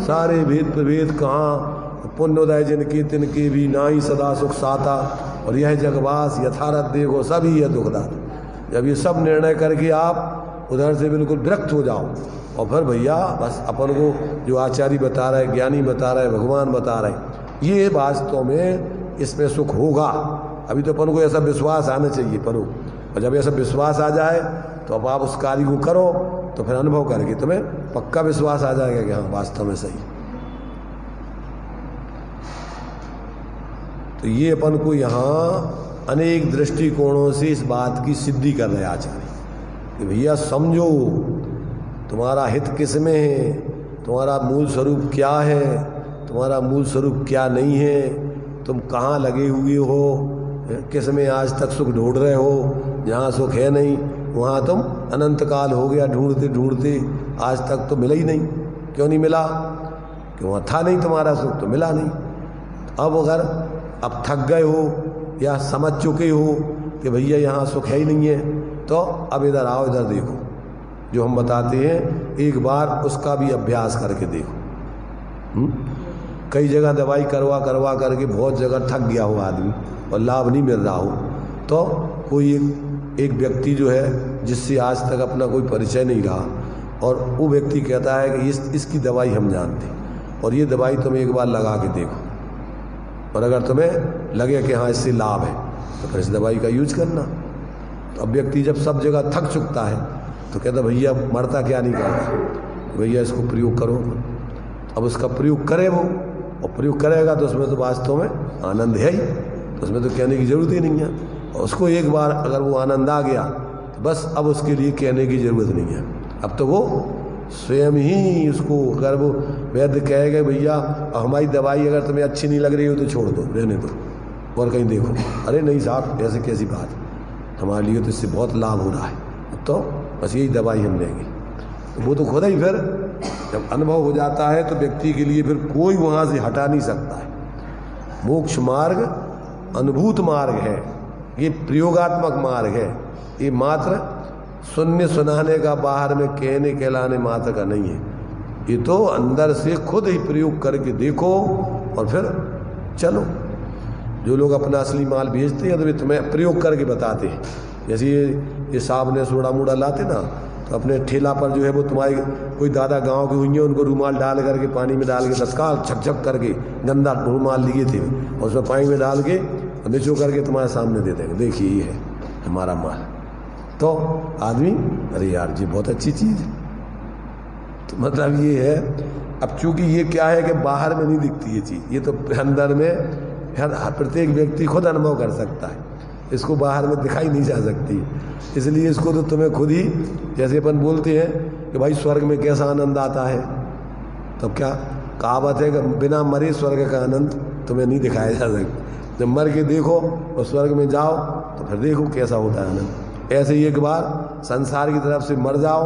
सारे भेद प्रभेद कहाँ, पुण्योदय जिनकी तिनकी भी नाई सदा सुख साता, और यह जगवास यथारथ देखो सभी यह दुखदाता। जब ये सब निर्णय करके आप उधर से बिल्कुल विरक्त हो जाओ, और फिर भैया बस अपन को जो आचार्य बता रहा है, ज्ञानी बता रहा है, भगवान बता रहे हैं, ये वास्तव में इसमें सुख होगा। अभी तो अपन को ऐसा विश्वास आना चाहिए परो, और जब ऐसा विश्वास आ जाए तो अब आप उस कार्य को करो, तो फिर अनुभव करके तुम्हें पक्का विश्वास आ जाएगा कि हाँ वास्तव में सही। तो ये अपन को यहाँ अनेक दृष्टिकोणों से इस बात की सिद्धि कर रहे आचार्य कि भैया समझो तुम्हारा हित किस में है, तुम्हारा मूल स्वरूप क्या है, तुम्हारा मूल स्वरूप क्या नहीं है, तुम कहाँ लगे हुए हो, किस में आज तक सुख ढूंढ रहे हो। जहाँ सुख है नहीं वहाँ तुम अनंत काल हो गया ढूंढते ढूंढते, आज तक तो मिला ही नहीं। क्यों नहीं मिला? क्यों वहाँ था नहीं तुम्हारा सुख, तो मिला नहीं। अब अगर अब थक गए हो या समझ चुके हो कि भैया यहाँ सुख है ही नहीं है, तो अब इधर आओ, इधर देखो जो हम बताते हैं, एक बार उसका भी अभ्यास करके देखो। कई जगह दवाई करवा करवा करके बहुत जगह थक गया हो आदमी और लाभ नहीं मिल रहा हो, तो कोई एक व्यक्ति जो है जिससे आज तक अपना कोई परिचय नहीं रहा, और वो व्यक्ति कहता है कि इसकी दवाई हम जानते, और ये दवाई तुम एक बार लगा के देखो, और अगर तुम्हें लगे कि हाँ इससे लाभ है तो फिर इस दवाई का यूज करना। तो अब व्यक्ति जब सब जगह थक चुकता है तो कहता भैया मरता क्या नहीं करता, भैया इसको प्रयोग करो। अब उसका प्रयोग करे वो, और प्रयोग करेगा तो उसमें तो वास्तव में आनंद है ही, तो उसमें तो कहने की ज़रूरत ही नहीं है। और उसको एक बार अगर वो आनंद आ गया तो बस अब उसके लिए कहने की ज़रूरत नहीं है। अब तो वो स्वयं ही उसको, अगर वो वैद्य कहेगा भैया हमारी दवाई अगर तुम्हें अच्छी नहीं लग रही हो तो छोड़ दो, रहने दो और कहीं देखो, अरे नहीं साहब ऐसे कैसी बात, हमारे लिए तो इससे बहुत लाभ हो रहा है, तो बस यही दवाई हम लेंगे। तो वो तो खुद ही फिर जब अनुभव हो जाता है तो व्यक्ति के लिए फिर कोई वहाँ से हटा नहीं सकता है। मोक्ष मार्ग अनुभूत मार्ग है, ये प्रयोगात्मक मार्ग है, ये मात्र सुनने सुनाने का, बाहर में कहने कहलाने मात्र का नहीं है। ये तो अंदर से खुद ही प्रयोग करके देखो और फिर चलो। जो लोग अपना असली माल बेचते हैं तो वे तुम्हें प्रयोग करके बताते हैं। जैसे ये साबुन सोडा मूड़ा लाते ना, तो अपने ठेला पर जो है वो तुम्हारे कोई दादा गांव के हुई हैं, उनको रूमाल डाल करके पानी में डाल के तत्काल छक करके गंदा रूमाल लिए थे और उसमें पानी में डाल के निचो करके तुम्हारे सामने दे देंगे, देखिए ये है हमारा माल। तो आदमी अरे यार जी बहुत अच्छी चीज़ है। तो मतलब ये है, अब चूंकि ये क्या है कि बाहर में नहीं दिखती ये चीज़, ये तो अंदर में प्रत्येक व्यक्ति खुद अनुभव कर सकता है, इसको बाहर में दिखाई नहीं जा सकती। इसलिए इसको तो तुम्हें खुद ही, जैसे अपन बोलते हैं कि भाई स्वर्ग में कैसा आनंद आता है, तो क्या कहावत है कि बिना मरे स्वर्ग का आनंद तुम्हें नहीं दिखाया जा सकता। जब मर के देखो और स्वर्ग में जाओ तो फिर देखो कैसा होता है आनंद। ऐसे ही एक बार संसार की तरफ से मर जाओ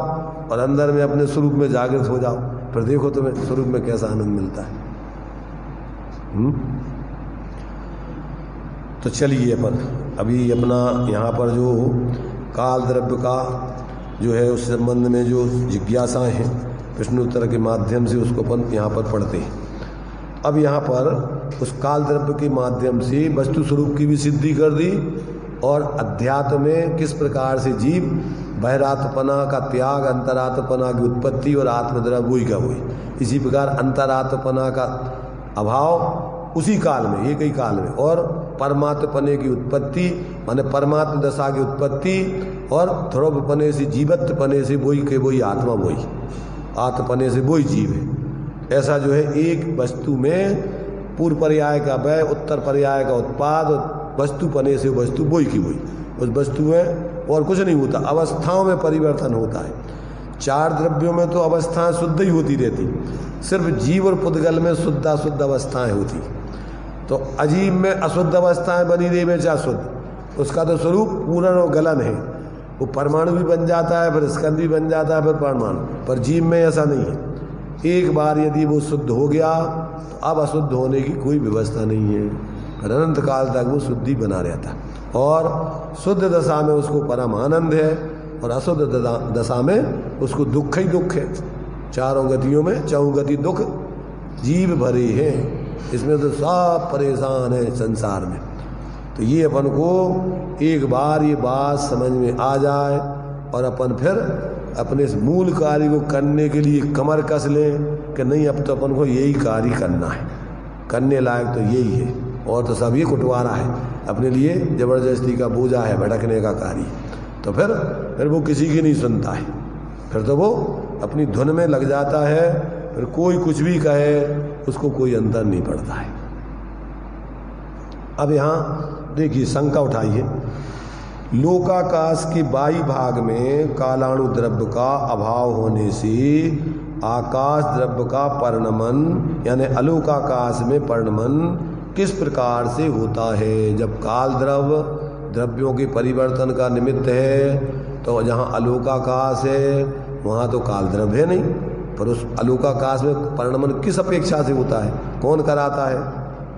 और अंदर में अपने स्वरूप में जागृत हो जाओ, फिर देखो तुम्हें स्वरूप में कैसा आनंद मिलता है। तो चलिए अपन अभी अपना यहाँ पर जो काल द्रव्य का जो है उस संबंध में जो जिज्ञासाएं हैं प्रश्नोत्तर के माध्यम से उसको अपन यहाँ पर पढ़ते हैं। अब यहाँ पर उस काल द्रव्य के माध्यम से वस्तु स्वरूप की भी सिद्धि कर दी, और अध्यात्म में किस प्रकार से जीव बहिरात्मपना का त्याग, अंतरात्मपना की उत्पत्ति और आत्मद्रव्य वही का वही, इसी प्रकार अंतरात्मपना का अभाव उसी काल में, एक ही काल में, और परमात्मपने की उत्पत्ति माने परमात्म दशा की उत्पत्ति, और ध्रुवपने से जीवत्वपने से वही के वही आत्मा, वही आत्मपने से वही जीव है। ऐसा जो है एक वस्तु में पूर्व पर्याय का व्यय, उत्तर पर्याय का उत्पाद, वस्तु पने से वस्तु वही की वही, उस वस्तु में और कुछ नहीं होता, अवस्थाओं में परिवर्तन होता है। चार द्रव्यों में तो अवस्थाएं शुद्ध ही होती रहती, सिर्फ जीव और पुद्गल में शुद्ध अशुद्ध अवस्थाएं होती। तो अजीब में अशुद्ध अवस्थाएं बनी रही में चाहे शुद्ध, उसका तो स्वरूप पूर्ण और गलन है, वो परमाणु भी बन जाता है, फिर स्कंद भी बन जाता है, फिर परमाणु। पर जीव में ऐसा नहीं है, एक बार यदि वो शुद्ध हो गया तो अब अशुद्ध होने की कोई व्यवस्था नहीं है, पर अनंत काल तक वो शुद्धि बना रहता। और शुद्ध दशा में उसको परम आनंद है, और अशुद्ध दशा में उसको दुख ही दुख है। चारों गतियों में चहुगति दुख जीव भरे हैं, इसमें तो सब परेशान है संसार में। तो ये अपन को एक बार ये बात समझ में आ जाए और अपन फिर अपने इस मूल कार्य को करने के लिए कमर कस लें कि नहीं, अब तो अपन को यही कार्य करना है, करने लायक तो यही है, और तो सब ये कुटवारा है, अपने लिए जबरदस्ती का बोझा है, भटकने का कार्य। तो फिर वो किसी की नहीं सुनता है, फिर तो वो अपनी धुन में लग जाता है, फिर कोई कुछ भी कहे उसको कोई अंतर नहीं पड़ता है। अब यहाँ देखिए शंका उठाइए, लोकाकाश के बाह्य भाग में कालाणु द्रव्य का अभाव होने से आकाश द्रव्य का परिणमन यानी अलोकाकाश में परिणमन किस प्रकार से होता है? जब काल द्रव्यों के परिवर्तन का निमित्त है, तो जहाँ अलोकाकाश है वहाँ तो काल द्रव्य है नहीं, पर उस अलोकाकाश में परिणमन किस अपेक्षा से होता है, कौन कराता है,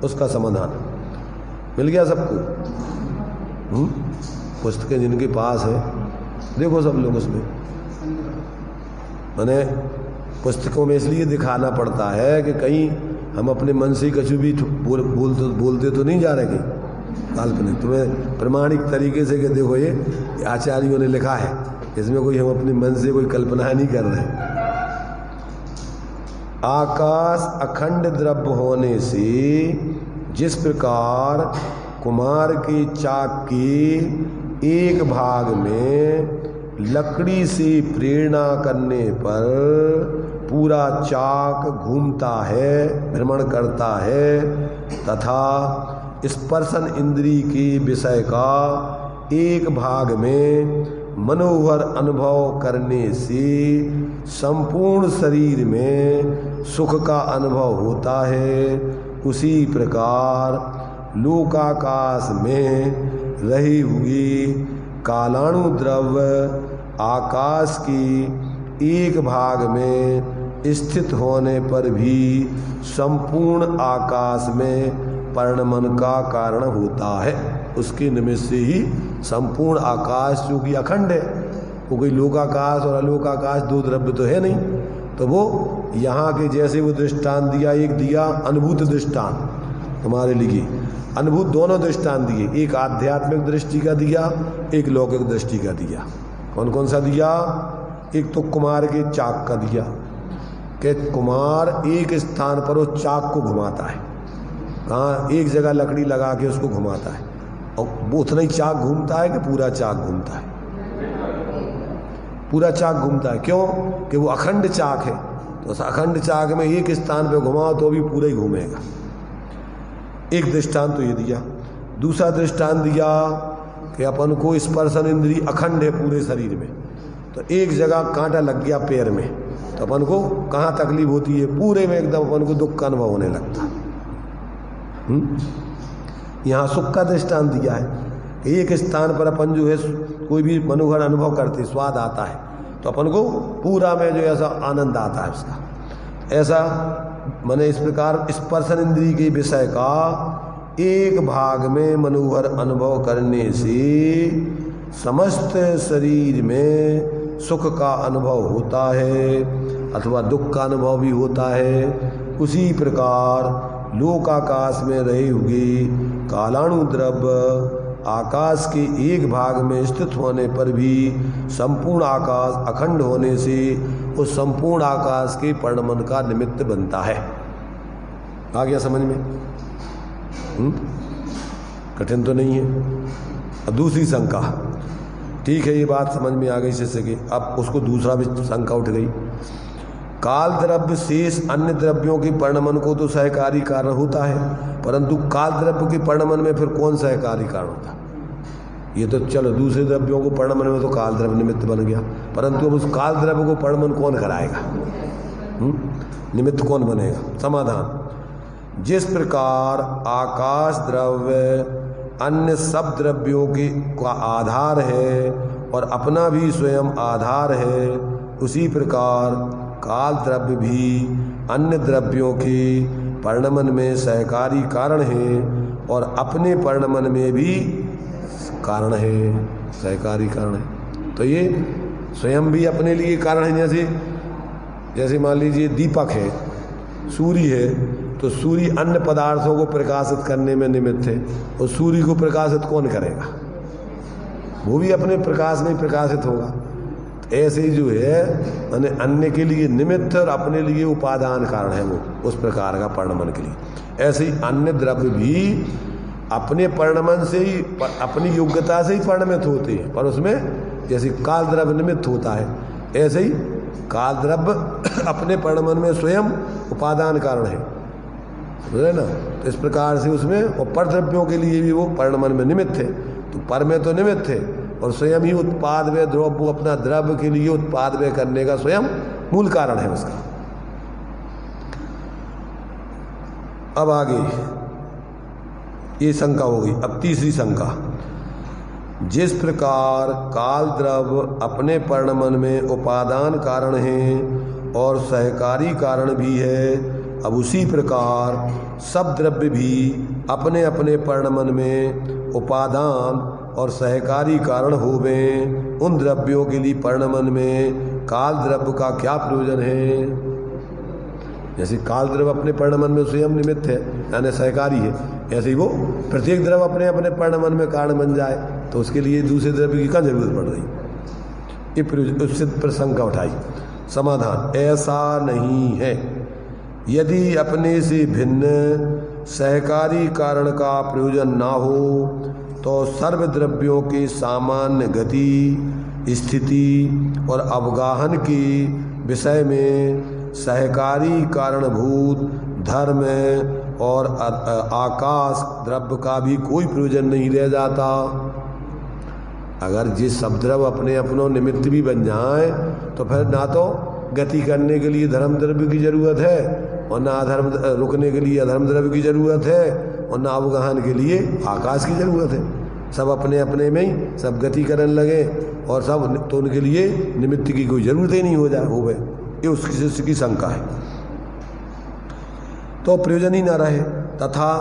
उसका समाधान मिल गया सबको। पुस्तकें जिनके पास है देखो सब लोग, उसमें मैंने पुस्तकों में इसलिए दिखाना पड़ता है कि कहीं हम अपने मन से कछु भी बोलते तो नहीं जा रहे कहीं काल्पनिक, तुम्हें प्रमाणिक तरीके से कि देखो ये आचार्यों ने लिखा है, इसमें कोई हम अपने मन से कोई कल्पना नहीं कर रहे। आकाश अखंड द्रव्य होने से जिस प्रकार कुम्हार के चाक के एक भाग में लकड़ी से प्रेरणा करने पर पूरा चाक घूमता है, भ्रमण करता है, तथा स्पर्शन इंद्री के विषय का एक भाग में मनोहर अनुभव करने से संपूर्ण शरीर में सुख का अनुभव होता है, उसी प्रकार लोकाकाश में रही हुई कालाणु द्रव्य आकाश की एक भाग में स्थित होने पर भी संपूर्ण आकाश में परिणमन का कारण होता है। उसके निमित्त से ही संपूर्ण आकाश जो कि अखंड है, वो कोई लोकाकाश और अलोकाकाश दो द्रव्य तो है नहीं, तो वो यहाँ के जैसे वो दृष्टांत दिया, एक दिया अनुभूत दृष्टांत हमारे लिए, अनुभूत दोनों दृष्टांत दिए, एक आध्यात्मिक दृष्टि का दिया, एक लौकिक दृष्टि का दिया। कौन कौन सा दिया? एक तो कुम्हार के चाक का दिया कि कुम्हार एक स्थान पर उस चाक को घुमाता है, कहाँ एक जगह लकड़ी लगा के उसको घुमाता है, और वो उतना ही चाक घूमता है कि पूरा चाक घूमता है? पूरा चाक घूमता है। क्यों? कि वो अखंड चाक है, तो उस अखंड चाक में एक स्थान पे घुमाओ तो भी पूरा ही घूमेगा। एक दृष्टांत तो ये दिया। दूसरा दृष्टांत दिया कि अपन को स्पर्शन इंद्री अखंड है पूरे शरीर में, तो एक जगह कांटा लग गया पैर में तो अपन को कहाँ तकलीफ होती है? पूरे में एकदम अपन को दुख का अनुभव होने लगता। यहाँ सुख का दृष्टांत दिया है, एक स्थान पर अपन जो है कोई भी मनोहर अनुभव करते, स्वाद आता है, तो अपन को पूरा में जो ऐसा आनंद आता है उसका, ऐसा माने इस प्रकार स्पर्शन इंद्रिय के विषय का एक भाग में मनोहर अनुभव करने से समस्त शरीर में सुख का अनुभव होता है अथवा दुख का अनुभव भी होता है। उसी प्रकार लोकाकाश में रहे हुए कालाणु द्रव्य आकाश के एक भाग में स्थित होने पर भी संपूर्ण आकाश अखंड होने से उस संपूर्ण आकाश के परिणमन का निमित्त बनता है। आ गया समझ में? कठिन तो नहीं है। अब दूसरी शंका, ठीक है ये बात समझ में आ गई शिष्य की, अब उसको दूसरा भी शंका उठ गई। काल द्रव्य शेष अन्य द्रव्यों के परिणमन को तो सहकारी कारण होता है, परंतु काल द्रव्य के परिणमन में फिर कौन सहकारी कारण होता है? ये तो चलो दूसरे द्रव्यों को परिणमन में तो काल द्रव्य निमित्त बन गया, परंतु अब उस काल द्रव्य को परिणमन कौन कराएगा? निमित्त कौन बनेगा? समाधान, जिस प्रकार आकाश द्रव्य अन्य सब द्रव्यों के का आधार है और अपना भी स्वयं आधार है, उसी प्रकार काल द्रव्य भी अन्य द्रव्यों के परिणमन में सहकारी कारण है और अपने परिणमन में भी कारण है, सहकारी कारण है। तो ये स्वयं भी अपने लिए कारण है। जैसे मान लीजिए दीपक है, सूर्य है, तो सूर्य अन्य पदार्थों को प्रकाशित करने में निमित्त है, और सूर्य को प्रकाशित कौन करेगा? वो भी अपने प्रकाश में प्रकाशित होगा। ऐसे ही जो है अन्य के लिए निमित्त और अपने लिए उपादान कारण है वो उस प्रकार का परिणमन के लिए। ऐसे ही अन्य द्रव्य भी अपने परिणमन से ही, अपनी योग्यता से ही परिणमित होते हैं, पर उसमें जैसे काल द्रव्य निमित्त होता है, ऐसे ही काल द्रव्य अपने परिणमन में स्वयं उपादान कारण है, समझे ना? तो इस प्रकार से उसमें, और पर द्रव्यों के लिए भी वो परिणमन में निमित्त है। तो पर में तो निमित्त है और स्वयं ही उत्पाद व द्रव्य, वो अपना द्रव्य के लिए उत्पाद व करने का स्वयं मूल कारण है उसका। अब आगे ये शंका हो गई। अब तीसरी शंका, जिस प्रकार काल द्रव्य अपने परिणमन में उपादान कारण है और सहकारी कारण भी है, अब उसी प्रकार सब द्रव्य भी अपने अपने परिणमन में उपादान और सहकारी कारण होवें, उन द्रव्यों के लिए परिणमन में काल द्रव्य का क्या प्रयोजन है? जैसे काल द्रव्य अपने परिणमन में स्वयं निमित्त है यानी सहकारी है, ऐसे ही वो प्रत्येक द्रव्य अपने अपने परिणमन में कारण बन जाए, तो उसके लिए दूसरे द्रव्य की क्या जरूरत पड़ रही? ये उससे प्रसंग का उठाई। समाधान, ऐसा नहीं है। यदि अपने से भिन्न सहकारी कारण का प्रयोजन ना हो तो सर्व द्रव्यों के सामान्य गति, स्थिति और अवगाहन के विषय में सहकारी कारणभूत धर्म और आकाश द्रव्य का भी कोई प्रयोजन नहीं रह जाता। अगर जिस सब द्रव्य अपने अपनों निमित्त भी बन जाए तो फिर ना तो गति करने के लिए धर्म द्रव्य की जरूरत है और ना अधर्म रुकने के लिए अधर्म द्रव्य की जरूरत है और ना अवगाहन के लिए आकाश की जरूरत है। सब अपने अपने में ही सब गति करने लगे और सब, तो उनके लिए निमित्त की कोई जरूरत ही नहीं हो जाए हो गए। ये उसकी शिष्य की शंका है, तो प्रयोजन ही न रहे। तथा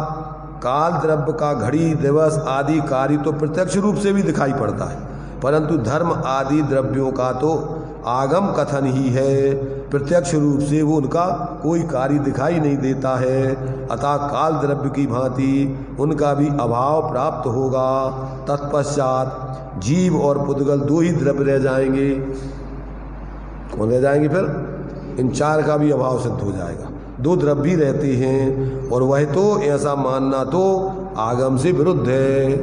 काल द्रव्य का घड़ी दिवस आदि कार्य तो प्रत्यक्ष रूप से भी दिखाई पड़ता है, परंतु धर्म आदि द्रव्यों का तो आगम कथन ही है, प्रत्यक्ष रूप से वो उनका कोई कार्य दिखाई नहीं देता है। अतः काल द्रव्य की भांति उनका भी अभाव प्राप्त होगा। तत्पश्चात जीव और पुद्गल दो ही द्रव्य रह जाएंगे। कौन रह जाएंगे फिर? इन चार का भी अभाव सिद्ध हो जाएगा। दो द्रव्य भी रहते हैं और वह तो ऐसा मानना तो आगम से विरुद्ध है,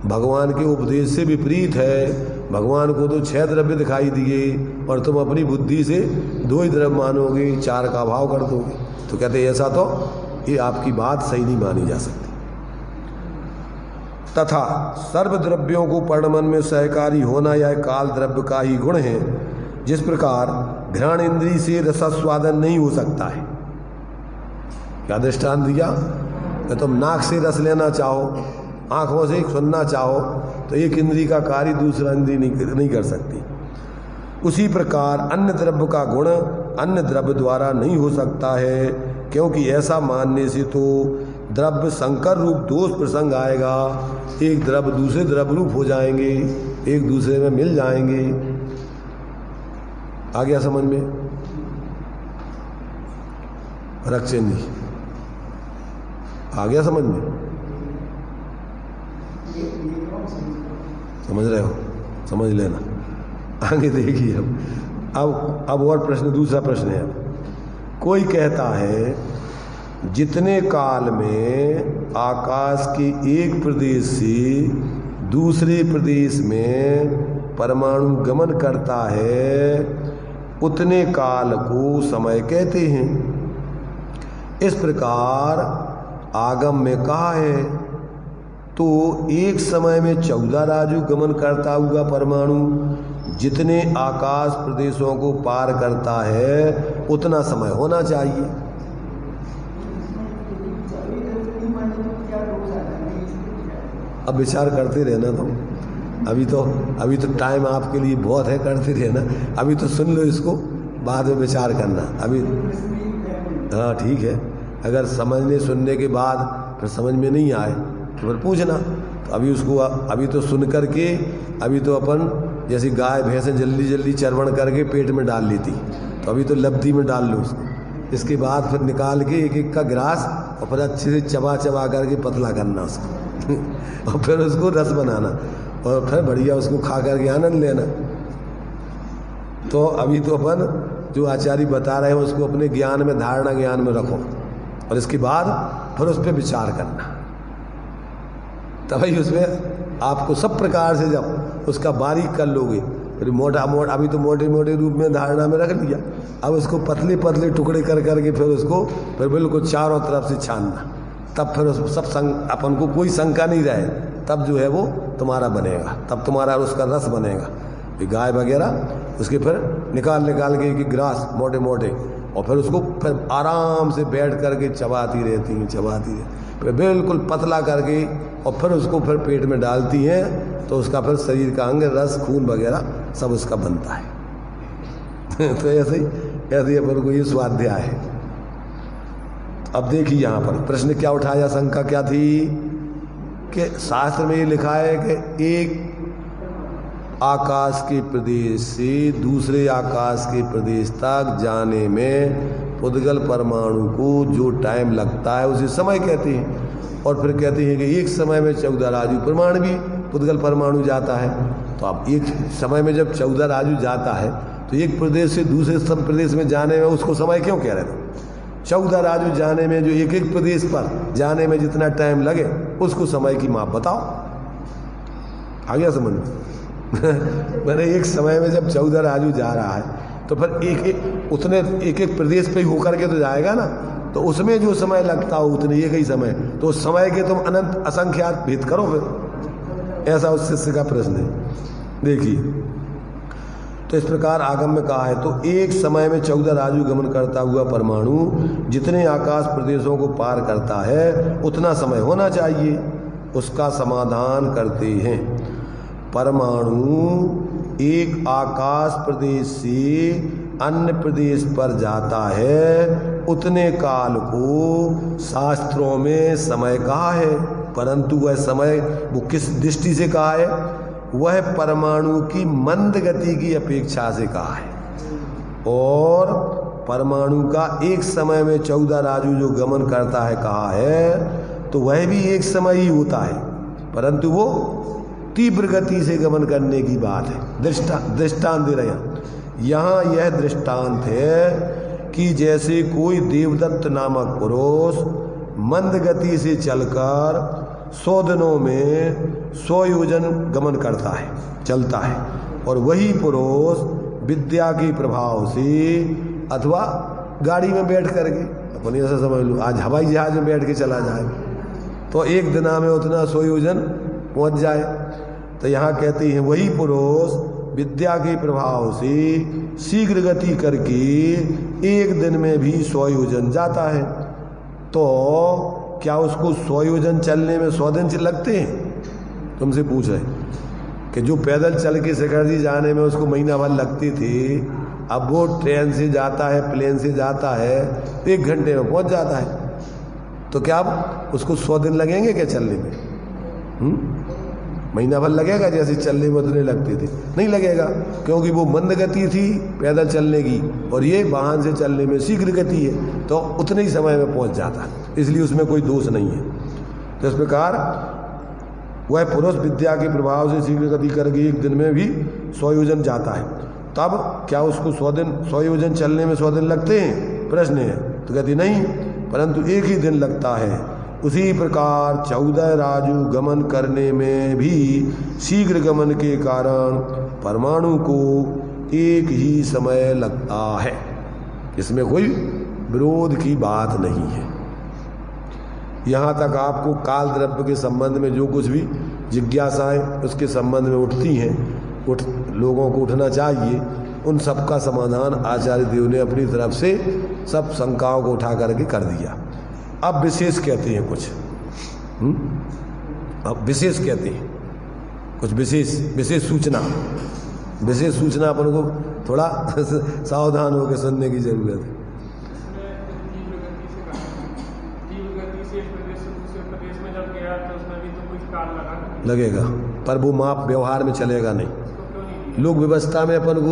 भगवान के उपदेश से विपरीत है। भगवान को तो 6 द्रव्य दिखाई दिए और तुम अपनी बुद्धि से 2 ही द्रव्य मानोगे, 4 का अभाव कर दोगे। तो कहते ऐसा तो ये आपकी बात सही नहीं मानी जा सकती। तथा सर्व द्रव्यों को परिणमन में सहकारी होना यह काल द्रव्य का ही गुण है। जिस प्रकार घ्राण इंद्रिय से रसास्वादन नहीं हो सकता है, क्या दृष्टांत दिया? कि तुम नाक से रस लेना चाहो, आंखों से सुनना चाहो, तो एक इंद्रिय का कार्य दूसरा इंद्रिय नहीं कर सकती। उसी प्रकार अन्य द्रव्य का गुण अन्य द्रव्य द्वारा नहीं हो सकता है, क्योंकि ऐसा मानने से तो द्रव्य संकर रूप दोष प्रसंग आएगा। एक द्रव्य दूसरे द्रव्य रूप हो जाएंगे, एक दूसरे में मिल जाएंगे। आ गया समझ में? रक्षेंद्र जी आ गया समझ में? समझ रहे हो? समझ लेना, आगे देखिए। अब और प्रश्न, दूसरा प्रश्न है। कोई कहता है जितने काल में आकाश के एक प्रदेश से दूसरे प्रदेश में परमाणु गमन करता है, उतने काल को समय कहते हैं। इस प्रकार आगम में कहा है तो एक समय में 14 राजु गमन करता हुआ परमाणु जितने आकाश प्रदेशों को पार करता है उतना समय होना चाहिए। अब विचार करते रहना तुम, अभी तो टाइम आपके लिए बहुत है, करते रहना। अभी तो सुन लो इसको, बाद में विचार करना। अभी हाँ ठीक है, अगर समझने सुनने के बाद फिर समझ में नहीं आए तो फिर पूछना। तो अभी तो सुन करके अभी तो अपन जैसे गाय भैंसें जल्दी जल्दी चरवण करके पेट में डाल लेती, तो अभी तो लब्धी में डाल लो उसको। इसके बाद फिर निकाल के एक एक का गिलास और फिर अच्छे से चबा चबा करके पतला करना उसको और फिर उसको रस बनाना और फिर बढ़िया उसको खा करके आनंद लेना। तो अभी तो अपन जो आचार्य बता रहे हैं उसको अपने ज्ञान में, धारणा ज्ञान में रखो और इसके बाद फिर उस पर विचार करना। तभी उसमें आपको सब प्रकार से जब उसका बारीक कर लोगे, फिर मोटा अभी तो मोटे मोटे रूप में धारणा में रख लिया, अब उसको पतले पतले टुकड़े कर करके फिर उसको फिर बिल्कुल चारों तरफ से छानना, तब फिर उस सब अपन को कोई शंका नहीं रहे, तब जो है वो तुम्हारा बनेगा, तब तुम्हारा उसका रस बनेगा। गाय वगैरह उसके फिर निकाल के एक गिलास मोटे मोटे और फिर उसको फिर आराम से बैठ करके चबाती रहती हैं, फिर बिल्कुल पतला करके और फिर उसको फिर पेट में डालती हैं, तो उसका फिर शरीर का अंग, रस, खून वगैरह सब उसका बनता है। तो ऐसे ही अपन को ये स्वाध्याय है। अब देखिए यहाँ पर प्रश्न क्या उठाया, शंका क्या थी कि शास्त्र में ये लिखा है कि एक आकाश के प्रदेश से दूसरे आकाश के प्रदेश तक जाने में पुद्गल परमाणु को जो टाइम लगता है उसे समय कहते हैं। और फिर कहते हैं कि एक समय में 14 राजु प्रमाण भी पुद्गल परमाणु जाता है। तो अब एक समय में जब 14 राजु जाता है तो एक प्रदेश से दूसरे सब प्रदेश में जाने में उसको समय क्यों कह रहे थे? 14 राजु जाने में जो एक एक प्रदेश पर जाने में जितना टाइम लगे उसको समय की माप बताओ। आ गया समझ में? मैंने एक समय में जब 14 राजु जा रहा है तो फिर एक एक प्रदेश पे ही होकर के तो जाएगा ना, तो उसमें जो समय लगता हो उतने एक ही समय, तो समय के तुम अनंत असंख्यात भेद करो फिर। ऐसा उस शिष्य का प्रश्न है। देखिए, तो इस प्रकार आगम में कहा है तो एक समय में 14 राजु गमन करता हुआ परमाणु जितने आकाश प्रदेशों को पार करता है उतना समय होना चाहिए। उसका समाधान करते हैं। परमाणु एक आकाश प्रदेश से अन्य प्रदेश पर जाता है उतने काल को शास्त्रों में समय कहा है, परंतु वह समय वो किस दृष्टि से कहा है? वह परमाणु की मंद गति की अपेक्षा से कहा है। और परमाणु का एक समय में 14 राजु जो गमन करता है कहा है, तो वह भी एक समय ही होता है, परंतु वो तीव्र गति से गमन करने की बात है। दृष्टांत दे रहे हैं यहाँ। यह दृष्टांत है कि जैसे कोई देवदत्त नामक पुरुष मंद गति से चलकर 100 दिनों में 100 योजन गमन करता है, चलता है, और वही पुरुष विद्या के प्रभाव से अथवा गाड़ी में बैठ करके, अपन ऐसा समझ लो आज हवाई जहाज में बैठ के चला जाए तो एक दिन में उतना 100 योजन पहुंच जाए। तो यहाँ कहते हैं वही पुरुष विद्या के प्रभाव से शीघ्र गति करके एक दिन में भी 100 योजन जाता है। तो क्या उसको 100 योजन चलने में 100 दिन लगते हैं? तुमसे पूछ रहे कि जो पैदल चल के शिखर जी जाने में उसको महीना भर लगती थी, अब वो ट्रेन से जाता है, प्लेन से जाता है, 1 घंटे में पहुंच जाता है। तो क्या उसको 100 दिन लगेंगे क्या चलने में? महीना भर लगेगा जैसे चलने में उतने लगते थे? नहीं लगेगा, क्योंकि वो मंद गति थी पैदल चलने की और ये वाहन से चलने में शीघ्र गति है, तो उतने ही समय में पहुंच जाता है, इसलिए उसमें कोई दोष नहीं है। तो इस प्रकार वह पुरुष विद्या के प्रभाव से शीघ्र गति करके एक दिन में भी 100 योजन जाता है। तब क्या उसको 100 योजन चलने में 100 दिन लगते हैं? प्रश्न है। तो कहती नहीं, परंतु एक ही दिन लगता है। उसी प्रकार 14 राजु गमन करने में भी शीघ्र गमन के कारण परमाणु को एक ही समय लगता है। इसमें कोई विरोध की बात नहीं है। यहाँ तक आपको काल द्रव्य के संबंध में जो कुछ भी जिज्ञासाएं उसके संबंध में उठती हैं, लोगों को उठना चाहिए, उन सब का समाधान आचार्य देव ने अपनी तरफ से सब शंकाओं को उठा करके कर दिया। अब विशेष कहते हैं कुछ, अब विशेष कहते हैं कुछ, विशेष सूचना अपन को थोड़ा सावधान होकर सुनने की जरूरत है। लगेगा, पर वो माप व्यवहार में चलेगा नहीं। लोक व्यवस्था में अपन को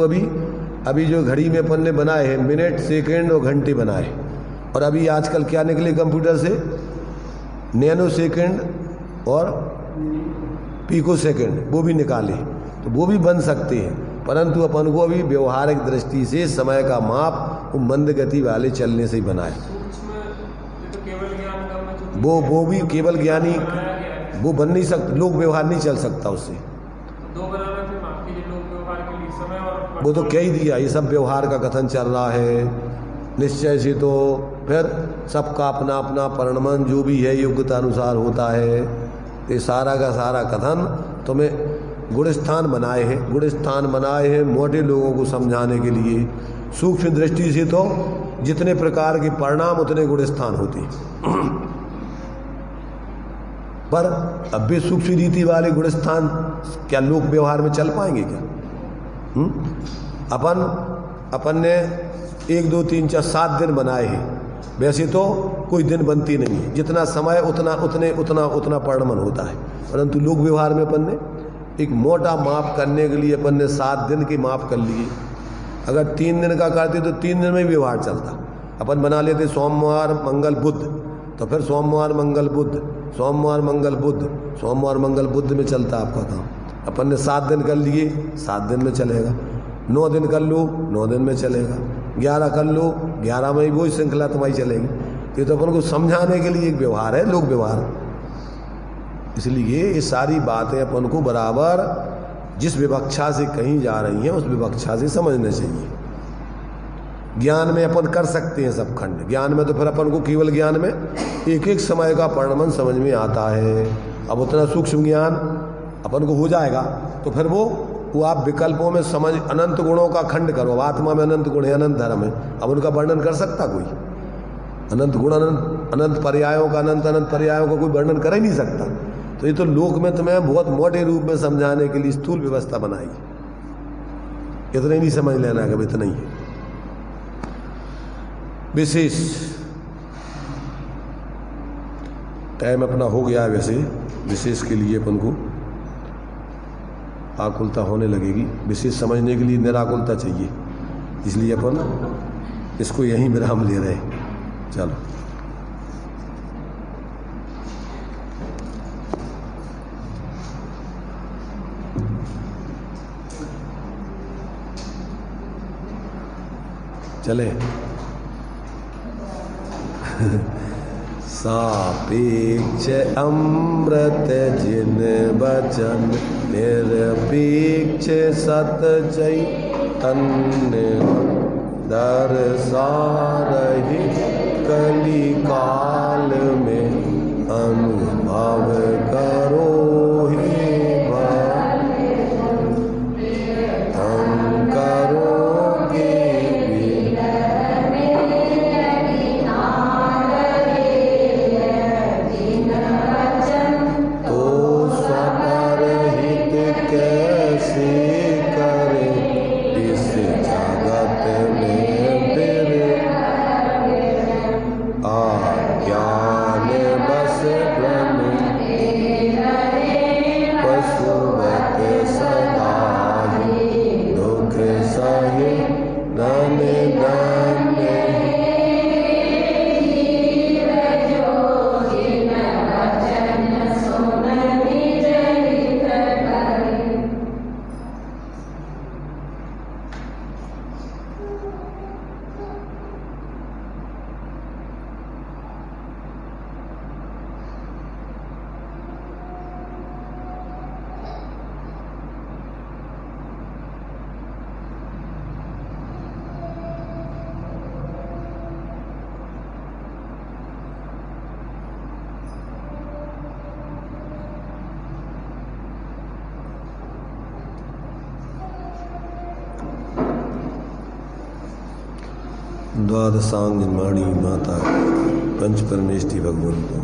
अभी जो घड़ी में अपन ने बनाए हैं मिनट, सेकंड और घंटे बनाए, और अभी आजकल क्या निकले कंप्यूटर से, नैनो सेकंड और पिको सेकंड, वो भी निकाले, तो वो भी बन सकते हैं। परंतु अपन को अभी व्यवहारिक दृष्टि से समय का माप वो मंद गति वाले चलने से ही बनाए। वो भी केवल ज्ञानी वो बन नहीं सकता, लोक व्यवहार नहीं चल सकता उससे। वो तो कह ही दिया, ये सब व्यवहार का कथन चल रहा है निश्चय से, तो फिर सबका अपना अपना परिणमन जो भी है योग्यता अनुसार होता है। ये सारा का सारा कथन तुम्हें गुणस्थान बनाए हैं मोटे लोगों को समझाने के लिए। सूक्ष्म दृष्टि से तो जितने प्रकार के परिणाम उतने गुणस्थान होते पर अब भी सूक्ष्म रीति वाले गुणस्थान क्या लोक व्यवहार में चल पाएंगे क्या? अपन ने 1 2 3 4 7 दिन बनाए हैं, वैसे तो कोई दिन बनती नहीं है, जितना समय उतना परिणमन होता है। परंतु लोक व्यवहार में अपन ने एक मोटा माप करने के लिए अपन ने 7 दिन की माप कर लिए। अगर 3 दिन का करते तो 3 दिन में व्यवहार चलता। अपन बना लेते सोमवार मंगल बुध, तो फिर सोमवार मंगल बुध में चलता आपका काम। अपन ने 7 दिन कर लिए, 7 दिन में चलेगा। 9 दिन कर लो, 9 दिन में चलेगा। 11 कर लो, 11 में ही वही श्रृंखला तुम्हारी चलेगी। तो ये तो अपन को समझाने के लिए एक व्यवहार है, लोक व्यवहार। इसलिए ये सारी बातें अपन को बराबर जिस विवक्षा से कहीं जा रही हैं उस विवक्षा से समझना चाहिए। ज्ञान में अपन कर सकते हैं सब खंड, ज्ञान में तो फिर अपन को केवल ज्ञान में एक एक समय का परिणमन समझ में आता है। अब उतना सूक्ष्म ज्ञान अपन को हो जाएगा तो फिर वो आप विकल्पों में समझ, अनंत गुणों का खंड करो। अब आत्मा में अनंत गुण है, अनंत धर्म है, अब उनका वर्णन कर सकता कोई? अनंत गुण, अनंत पर्यायों का कोई वर्णन कर ही नहीं सकता। तो ये तो लोक में तुम्हें बहुत मोटे रूप में समझाने के लिए स्थूल व्यवस्था बनाई। इतना ही नहीं समझ लेना कभी, इतना ही है। विशेष टाइम अपना हो गया है, वैसे विशेष के लिए अपन को आकुलता होने लगेगी। विशेष समझने के लिए निराकुलता चाहिए, इसलिए अपन इसको यहीं विराम ले रहे हैं। चलो चले। सापेक्ष अमृत जिन वचन निरपेक्ष सत चैतन्य दर्शारहि कली काल में अनुभव करो हे द्वादशांग निर्माणी माता पंच परमेष्ठी भगवान को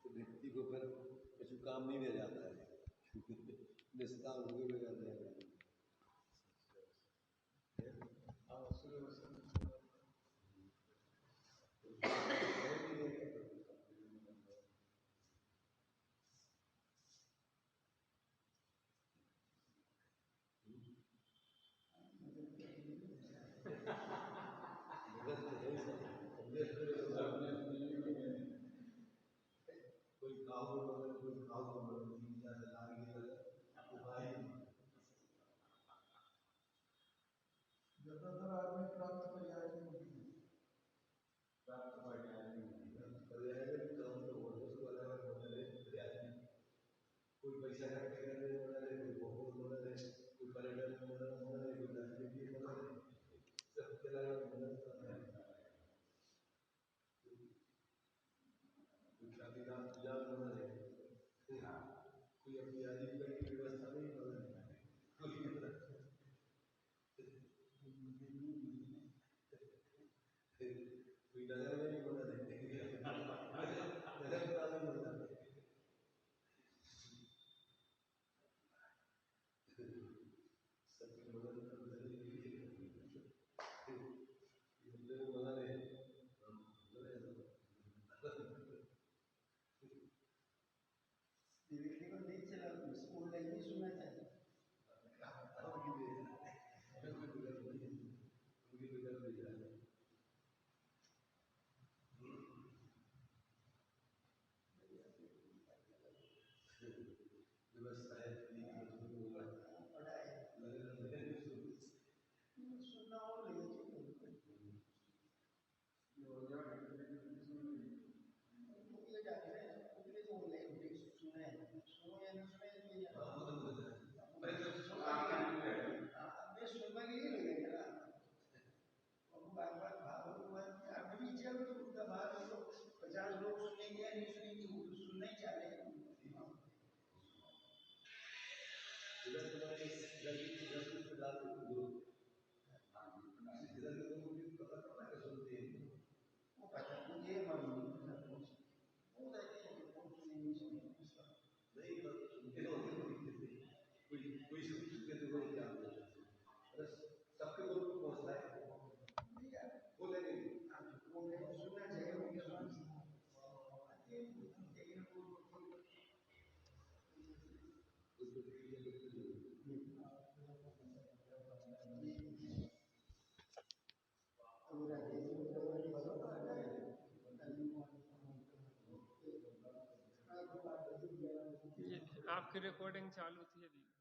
तो व्यक्ति को फिर कुछ काम नहीं दिया जाता है निष्काम हो गए जाते हैं। इधर तुम्हारे इधर की डाल के ग्रुप इधर के लोग भी पता कर सुनते हैं वो कहते हैं ये मालूम नहीं वो कहते हैं कि कौन सी नहीं नहीं पर सुनते हो कोई सुनते तो कोई क्या बोलते हैं बस सबके ग्रुप को पहुंचता है बोलेंगे वो सुनना चाहिए उनके सुनना ये आपकी रिकॉर्डिंग चालू थी अभी।